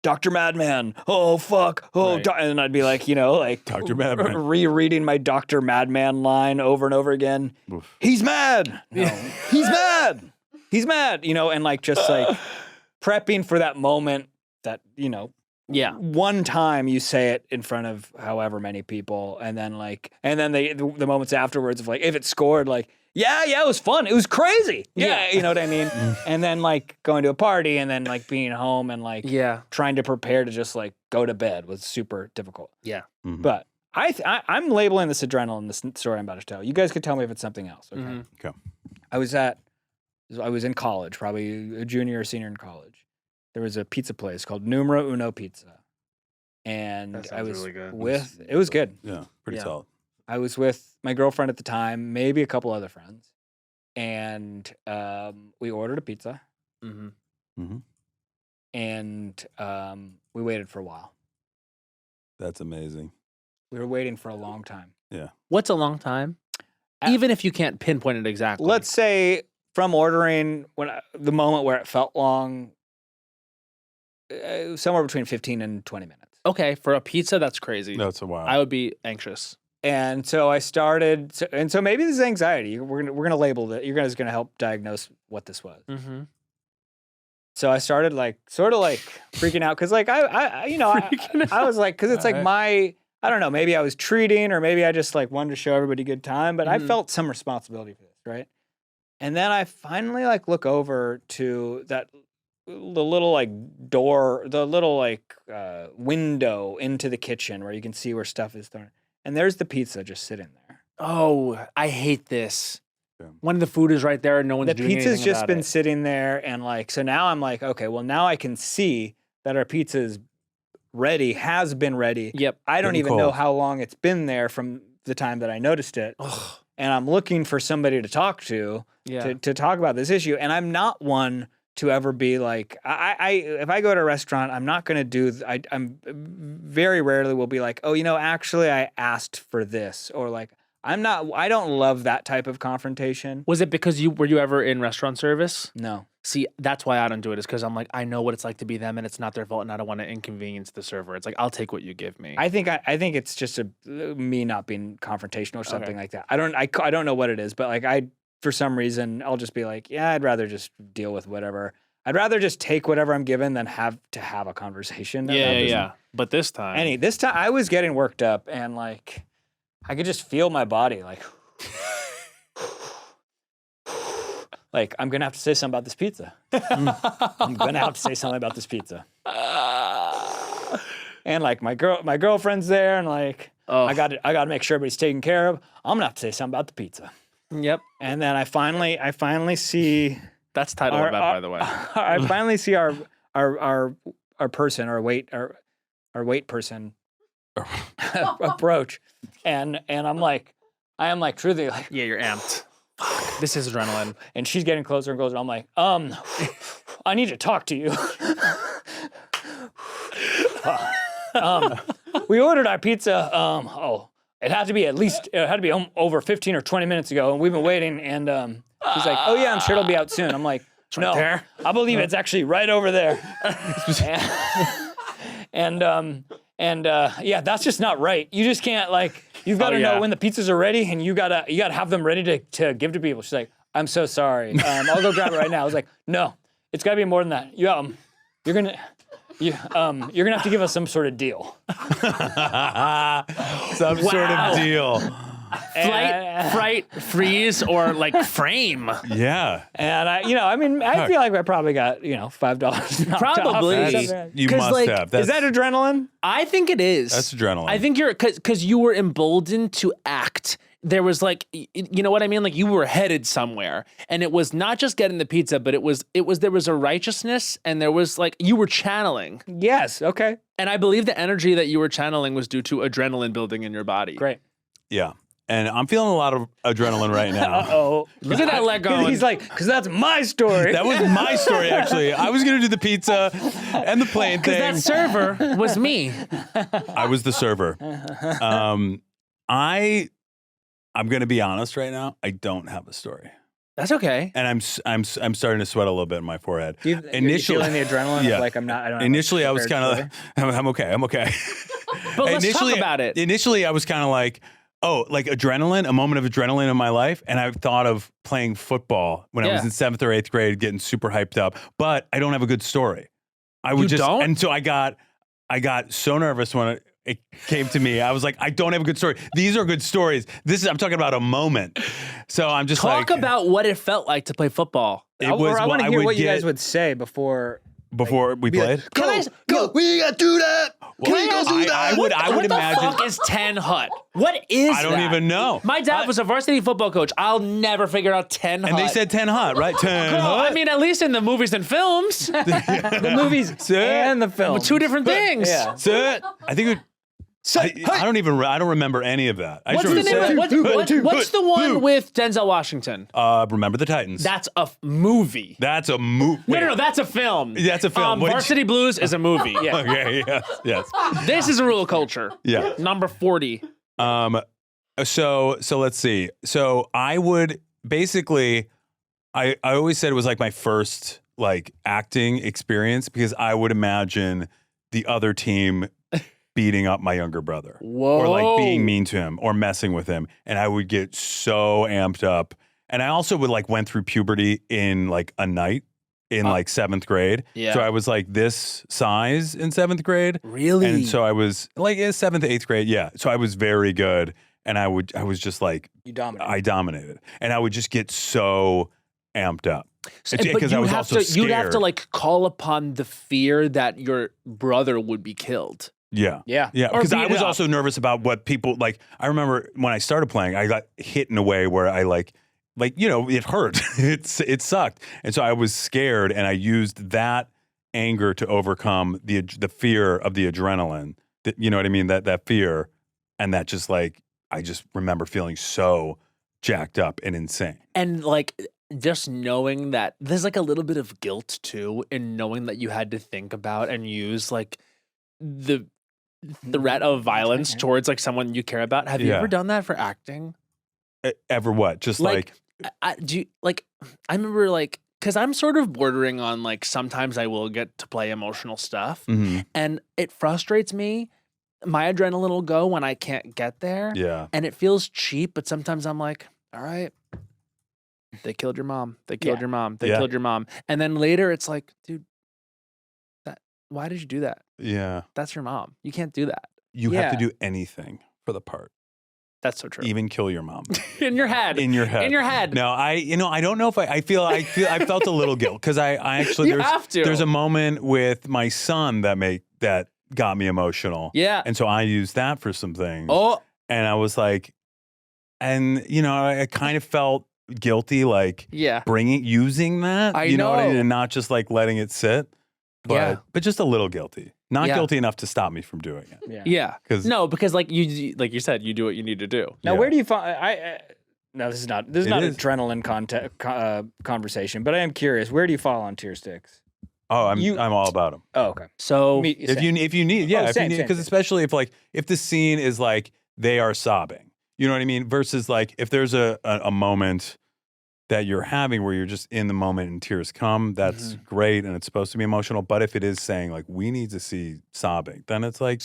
Dr. Madman. Oh, fuck. Oh, Right. and then I'd be like, like Dr. Madman. rereading my Dr. Madman line over and over again. Oof. He's mad. No, he's mad. He's mad, and like just like prepping for that moment that, Yeah. one time you say it in front of however many people, and then the moments afterwards of like, if it scored, like, yeah, it was fun. It was crazy. Yeah, you know what I mean? And then like going to a party and then like being home and like trying to prepare to just like go to bed was super difficult. Yeah. Mhm. But I'm labeling this adrenaline, this story I'm about to tell. You guys could tell me if it's something else. Okay. Mhm. Okay. I was in college, probably a junior or senior in college. There was a pizza place called Numero Uno Pizza. And That I sounds was really good. it was good. Yeah, pretty Yeah. solid. I was with my girlfriend at the time, maybe a couple other friends. And we ordered a pizza. Mm-hmm. Mm-hmm. And we waited for a while. That's amazing. We were waiting for a long time. What's a long time? Even if you can't pinpoint it exactly. Let's say from ordering the moment where it felt long, somewhere between 15 and 20 minutes. Okay, for a pizza, that's crazy. That's a while. I would be anxious. And so I started, so maybe this is anxiety. We're gonna label it. You guys are gonna help diagnose what this was. Mm-hmm. So I started sort of freaking out because I was like, because it's like I don't know, maybe I was treating or maybe I just like wanted to show everybody a good time, but I felt some responsibility for this, right? And then I finally look over to the little door, the little window into the kitchen where you can see where stuff is thrown. And there's the pizza just sitting there. Oh, I hate this. Yeah. When the food is right there and no one's The doing anything pizza's just about been it. sitting there, and so now I'm like, okay, well now I can see that our pizza is ready, has been ready. Yep. I don't Getting even know cold. how long it's been there from the time that I noticed it. Ugh. And I'm looking for somebody to talk to Yeah. to talk about this issue. And I'm not one to ever be like, if I go to a restaurant, I'm not going to do, I'm very rarely will be like, oh, actually I asked for this, or like, I don't love that type of confrontation. Was it because were you ever in restaurant service? No. See, that's why I don't do it, is because I'm like, I know what it's like to be them and it's not their fault and I don't want to inconvenience the server. It's like, I'll take what you give me. I think it's just me not being confrontational or something like that. I don't know what it is, but for some reason I'll just be like, yeah, I'd rather just deal with whatever. I'd rather just take whatever I'm given than have a conversation. Yeah. But this time. This time I was getting worked up and I could just feel my body I'm gonna have to say something about this pizza. I'm gonna have to say something about this pizza. And my girlfriend's there, and I got to make sure everybody's taken care of. I'm gonna have to say something about the pizza. Yep. And then I finally see. That's title of that, by the way. I finally see our person, our wait person approach, and I am truly Yeah, you're amped. Fuck, this is adrenaline. and she's getting closer and closer. I'm like, I need to talk to you. We ordered our pizza. It had to be over 15 or 20 minutes ago, and we've been waiting. And she's like, oh yeah, I'm sure it'll be out soon. I'm like, no, there. I believe it's actually right over there. Yeah, that's just not right. You just can't you've got to know when the pizzas are ready, and you gotta have them ready to give to people. She's like, I'm so sorry. I'll go grab it right now. I was like, no, it's gotta be more than that. You're gonna. you're gonna have to give us some sort of deal. Some sort of deal. Flight, fright, freeze, or like frame. Yeah. And I feel like I probably got $5. Probably. You 'Cause, must like, have. Is that adrenaline? I think it is. That's adrenaline. I think because you were emboldened to act. There was like, you know what I mean? Like you were headed somewhere, and it was not just getting the pizza, but there was a righteousness, and there was like, you were channeling. Yes. Okay. And I believe the energy that you were channeling was due to adrenaline building in your body. Great. Yeah. And I'm feeling a lot of adrenaline right now. Uh-oh. Look at that leg going. He's like, because that's my story. That was my story, actually. I was going to do the pizza and the plane thing. Because that server was me. I was the server. I'm going to be honest right now. I don't have a story. That's okay. And I'm starting to sweat a little bit in my forehead. Initially, feeling the adrenaline. Yeah. Of like I don't. Initially, I was kind of like, I'm okay. But let's talk about it. Initially, I was kind of like, oh, like adrenaline, a moment of adrenaline in my life. And I thought of playing football when I was in 7th or 8th grade, getting super hyped up. But I don't have a good story. Don't? And so I got so nervous when it came to me. I was like, I don't have a good story. These are good stories. I'm talking about a moment. So I'm just Talk about what it felt like to play football. I want to hear what you guys would say before we played. Go. We gotta do that. Well, Can you go do that? I would What imagine. the fuck is 10 hut? What is I don't that? even know. My dad was a varsity football coach. I'll never figure out 10 hut. And they said 10 hut, right? 10 Girl, hut. I mean, at least in the movies and films. the movies and the film. Two different things. Yeah. Sit. I think I don't remember any of that. What's the name? What's the one with Denzel Washington? Remember the Titans. That's a movie. That's a movie. No, that's a film. That's a film. Varsity Blues is a movie. Yeah. Okay. Yes. This is a rule of culture. Yeah. Number 40. So let's see. So I would basically, I always said it was like my first like acting experience because I would imagine the other team beating up my younger brother. Whoa. Or like being mean to him or messing with him. And I would get so amped up. And I also would like went through puberty in like a night in like 7th grade. Yeah. So I was like this size in 7th grade. Really? And so I was like in 7th, 8th grade. Yeah. So I was very good. And I was just like, You dominated. I dominated. And I would just get so amped up. But I was also scared. you'd have to like call upon the fear that your brother would be killed. Yeah. Yeah. Yeah. Or Because I beat was up. also nervous about what people like. I remember when I started playing, I got hit in a way where I like, it hurt. It sucked. And so I was scared and I used that anger to overcome the fear of the adrenaline. You know what I mean? That fear. And that just like, I just remember feeling so jacked up and insane. And like just knowing that there's like a little bit of guilt too in knowing that you had to think about and use like the threat of violence towards like someone you care about. Have you ever done that for acting? Ever what? Just like I remember like, cause I'm sort of bordering on like, sometimes I will get to play emotional stuff mhm. and it frustrates me. My adrenaline will go when I can't get there. Yeah. And it feels cheap, but sometimes I'm like, all right, they killed your mom. They killed your mom. They killed your mom. And then later it's like, dude, why did you do that? Yeah. That's your mom. You can't do that. You have to do anything for the part. That's so true. Even kill your mom. In your head. In your head. In your head. No, I don't know if I felt a little guilt because I actually You have to. there's a moment with my son that got me emotional. Yeah. And so I used that for some things. Oh. And I was like, I kind of felt guilty, like using that. I you know what I know. mean? And not just like letting it sit. But just a little guilty. Not guilty enough to stop me from doing it. Yeah. Because like you said, you do what you need to do. Now, where do you find? No, this is not adrenaline conversation. But I am curious. Where do you fall on tear sticks? Oh, I'm all about them. Oh, okay. So If you need, because especially if the scene is like they are sobbing, you know what I mean. Versus like if there's a moment that you're having where you're just in the moment and tears come, that's great and it's supposed to be emotional. But if it is saying like we need to see sobbing, then it's like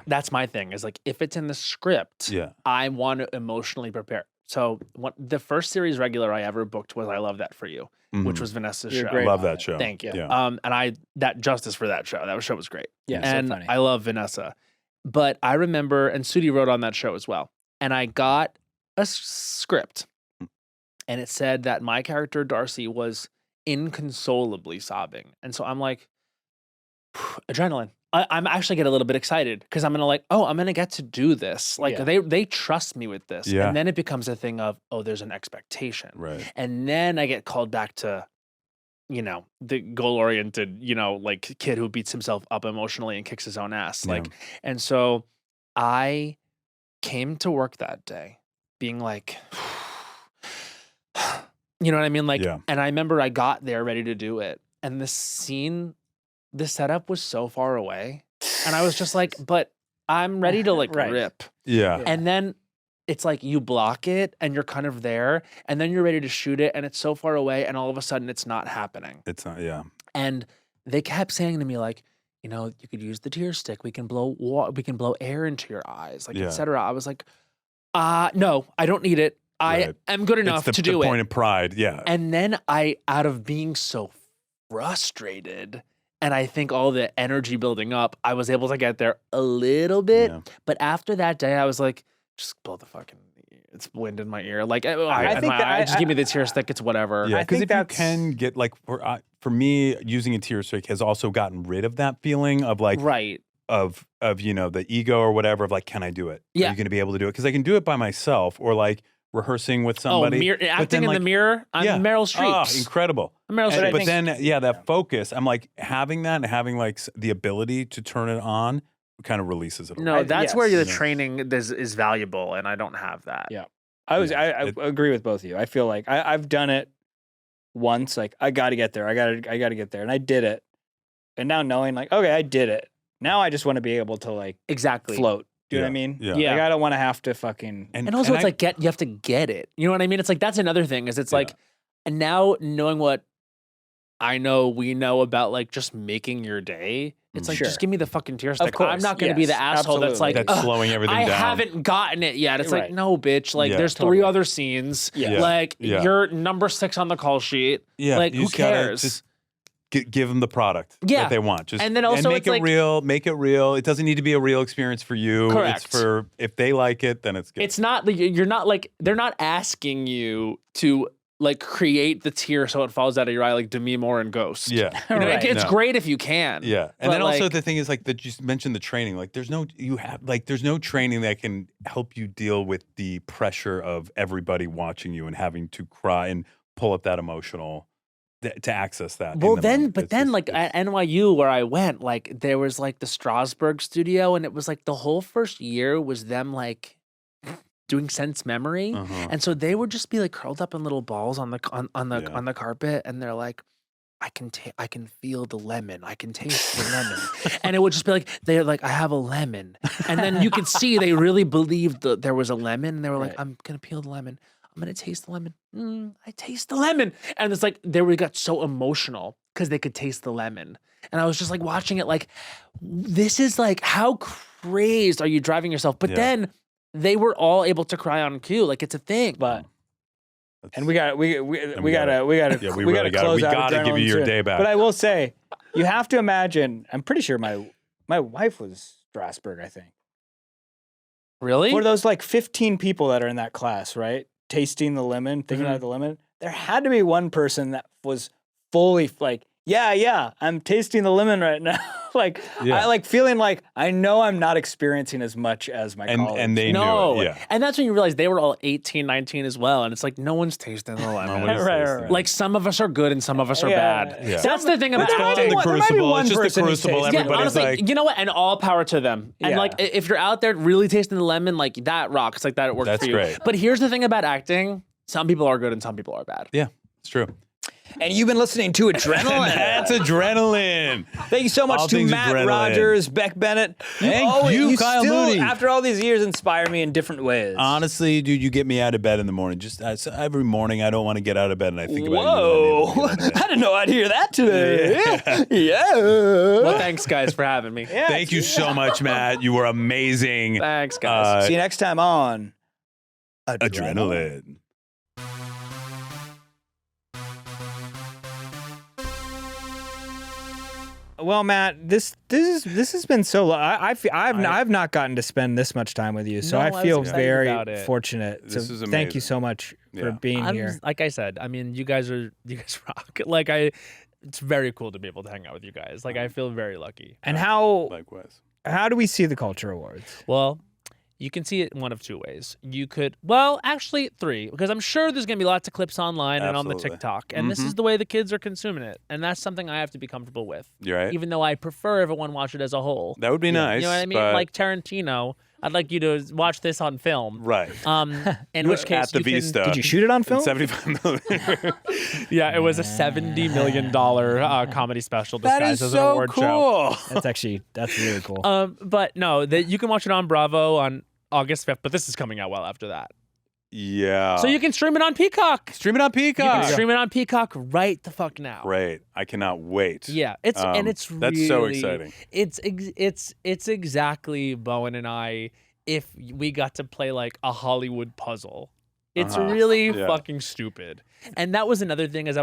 that's my thing is like if it's in the script, I want to emotionally prepare. So the first series regular I ever booked was I Love That For You, which was Vanessa's You're show. great. Love that show. Thank you. Yeah. And that justice for that show. That show was great. Yeah, and so funny. I love Vanessa. But I remember, and Sudi wrote on that show as well. And I got a script, and it said that my character Darcy was inconsolably sobbing, and so I'm like, adrenaline. I'm actually get a little bit excited because I'm gonna get to do this. Like they trust me with this, Yeah. and then it becomes a thing of there's an expectation, Right. and then I get called back to, the goal-oriented, like kid who beats himself up emotionally and kicks his own ass, like, and so I came to work that day being like, you know what I mean, like, and I remember I got there ready to do it, and the setup was so far away, and I was just like, but I'm ready to like rip. Yeah. And then it's like you block it and you're kind of there, and then you're ready to shoot it and it's so far away, and all of a sudden it's not happening. It's not, yeah. And they kept saying to me like, you could use the tear stick. We can blow air into your eyes, like, etc. I was like, no, I don't need it. I am good enough to do it. The point of pride, yeah. And then out of being so frustrated, and I think all the energy building up, I was able to get there a little bit. Yeah. But after that day, I was like, just blow the fucking, it's wind in my ear. Like, just give me the tear stick. It's whatever. Yeah, because if you can get, like, for me, using a tear stick has also gotten rid of that feeling of like, of the ego or whatever of like, can I do it? Yeah. Are you going to be able to do it? Because I can do it by myself, or like rehersing with somebody. Acting in the mirror. I'm Meryl Streep. Oh, incredible. Meryl Streep. But then, that focus, I'm like, having that and having like the ability to turn it on kind of releases it. No, that's where the training is valuable, and I don't have that. Yeah. I agree with both of you. I feel like I've done it once, like I got to get there. I got to get there. And I did it. And now knowing like, okay, I did it. Now I just want to be able to like float. Do you know what I mean? Yeah. Like, I don't want to have to fucking. And also it's like you have to get it. You know what I mean? It's like, that's another thing is it's like, and now knowing what we know about like just making your day, it's like, just give me the fucking tear stick. I'm not going to be the asshole that's like, that's slowing everything down. I haven't gotten it yet. It's like, no, bitch. Like, there's 3 other scenes. Like, you're number 6 on the call sheet. Like, who cares? Just give them the product that they want. Just, and then also make it real. Make it real. It doesn't need to be a real experience for you. Correct. It's for, if they like it, then it's good. It's not, you're not like, they're not asking you to like create the tear so it falls out of your eye like Demi Moore and Ghost. Yeah. It's great if you can. Yeah. And then also the thing is like that you mentioned the training. Like there's no training that can help you deal with the pressure of everybody watching you and having to cry and pull up that emotional to access that. Well, but then at NYU where I went, like there was like the Strasberg studio, and it was like the whole first year was them like doing sense memory, and so they would just be like curled up in little balls on the carpet, and they're like, I can feel the lemon, I can taste the lemon, and it would just be like they're like, I have a lemon, and then you could see they really believed that there was a lemon, and they were like, I'm gonna peel the lemon. I'm going to taste the lemon. I taste the lemon. And it's like, they got so emotional because they could taste the lemon. And I was just like watching it like, this is like, how crazed are you driving yourself? But then they were all able to cry on cue. Like, it's a thing. But, and we gotta close out. We gotta give you your day back. But I will say, you have to imagine, I'm pretty sure my wife was Strasberg, I think. Really? For those like 15 people that are in that class, right? Tasting the lemon, thinking about the lemon. There had to be one person that was fully like, yeah, I'm tasting the lemon right now. Like, I like feeling like I know I'm not experiencing as much as my colleagues. And they knew it, yeah. And that's when you realize they were all 18, 19 as well. And it's like, no one's tasting the lemon. Right. Like, some of us are good and some of us are bad. Yeah. That's the thing about acting. The crucible. It's just the crucible. Everybody's honestly, like, you know what? And all power to them. And like, if you're out there really tasting the lemon, like that rocks. Like that, it works for you. That's great. But here's the thing about acting. Some people are good and some people are bad. Yeah, it's true. And you've been listening to Adrenaline. That's Adrenaline. Thank you so much to Matt Rogers, Beck Bennett. Thank you, Kyle still, Mooney. After all these years, inspire me in different ways. Honestly, dude, you get me out of bed in the morning. Just every morning, I don't want to get out of bed, and I think about you. Whoa! I didn't know I'd hear that today. Yeah. Well, thanks, guys, for having me. Yeah, Thank you so much, Matt. You were amazing. Thanks, guys. See you next time on Adrenaline. Well, Matt, this has been so long. I've not gotten to spend this much time with you, so No, I I feel was excited very about it. fortunate. This So is thank you amazing. so much for being here. Like I said, I mean, you guys rock. It's very cool to be able to hang out with you guys. Like, I feel very lucky. And how Likewise. do we see the Culture Awards? Well, you can see it one of two ways. You could, actually three, because I'm sure there's going to be lots of clips online and on the Absolutely. TikTok. And this is the way the kids are consuming it. And that's something I have to be comfortable with. You're right. Even though I prefer everyone watch it as a whole. That would be nice. You know what I mean? but- Like Tarantino, I'd like you to watch this on film. Right. In which case At the you can- Vista. Did you shoot it on film? 75 million. Yeah, it was a $70 million comedy special That disguised is as an so award show. cool. That's really cool. But no, you can watch it on Bravo on August 5th, but this is coming out well after that. Yeah. So you can stream it on Peacock. stream it on You Peacock. can stream it on Peacock right the fuck now. Great. I cannot wait. Yeah, it's That's really, so exciting. It's exactly Bowen and I if we got to play like a Hollywood puzzle. It's really Yeah. fucking stupid. And that was another thing, as I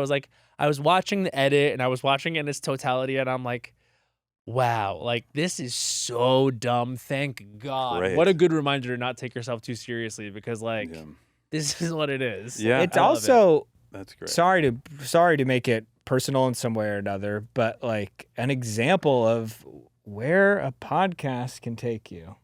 was watching the edit and I was watching it in its totality, and I'm like, wow, like this is so dumb. Thank God. Great. What a good reminder to not take yourself too seriously, because like Yeah. this is what it is. Yeah. It's I love also That's great. sorry to make it personal in some way or another, but like an example of where a podcast can take you.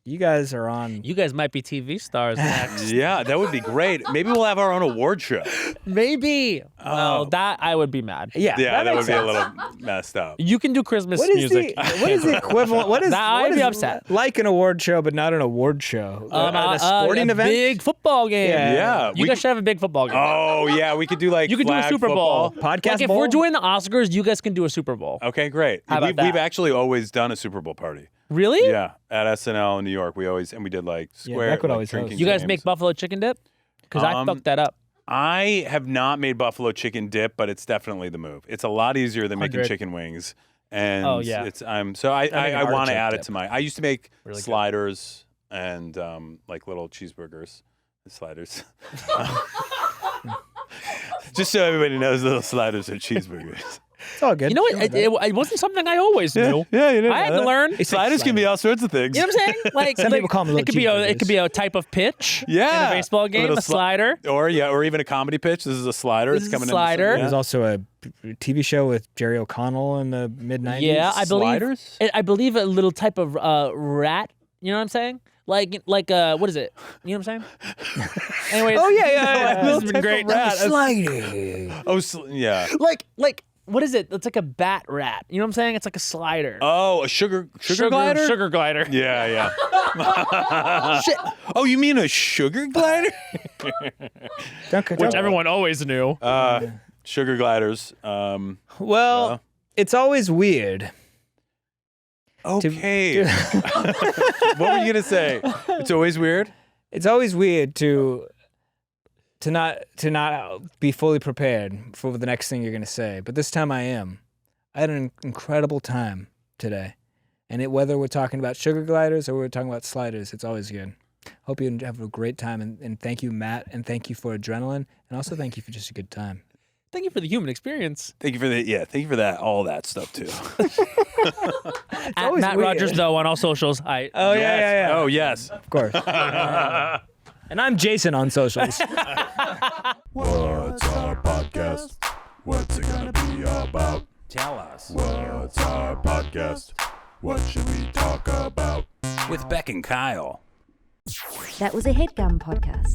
You guys are on. You guys might be TV stars next. Yeah, that would be great. Maybe we'll have our own award show. Maybe. Well, that I would be mad. Yeah, Yeah, that would makes be a sense. little messed up. You can do Christmas What is music. what is the equivalent? What is Nah, what I'd be is upset. like an award show, but not an award show? A sporting a event. big football game. Yeah, You we guys should have a big football game. Oh, yeah, we could do like You could do a flag Super football. Bowl. Podcast like if bowl? we're doing the Oscars, you guys can do a Super Bowl. Okay, great. How about We've that? actually always done a Super Bowl party. Really? Yeah, at SNL in New York. We did like square. Beck would like, always drinking host. You guys games. make buffalo chicken dip? Because I fucked that up. I have not made buffalo chicken dip, but it's definitely the move. It's a lot easier than making 100. chicken wings. And Oh, yeah. it's I make I an want to artichoke add it dip. to my. I used to make Really good. sliders and like little cheeseburgers. Sliders. Just so everybody knows, little sliders are cheeseburgers. It's all good. You know what? It wasn't something I always knew. Yeah, you didn't I had know to that. learn. Sliders can be all sorts of things. You know what I'm saying? Like Some people call them little it could be cheeseburgers. a type of pitch. Yeah. In a baseball game, little a slider. or even a comedy pitch. This is a slider. This it's is a coming slider. in. There's also a TV show with Jerry O'Connell in the mid '90s. Yeah, I believe. Sliders? I believe a little type of rat. You know what I'm saying? Like what is it? You know what I'm saying? Anyways. Oh yeah. This has been great. Yeah. Like what is it? It's like a bat rat. You know what I'm saying? It's like a slider. Oh, a sugar glider? Sugar glider. Yeah, yeah. Shit. Oh, you mean a sugar glider? Which everyone always knew. Sugar gliders. Well, it's always weird. Okay. What were you gonna say? It's always weird. It's always weird to not be fully prepared for the next thing you're going to say. But this time I am. I had an incredible time today. And whether we're talking about sugar gliders or we're talking about sliders, it's always good. Hope you have a great time. And thank you, Matt. And thank you for adrenaline. And also thank you for just a good time. Thank you for the human experience. Thank you for that, all that stuff too. At always Matt weird. Rogers, though, on all socials. Oh, yeah. Oh yes. Of course. And I'm Jason on socials. What's our podcast? What's it gonna be about? Tell us. What's our podcast? What should we talk about? With Beck and Kyle. That was a Headgum podcast.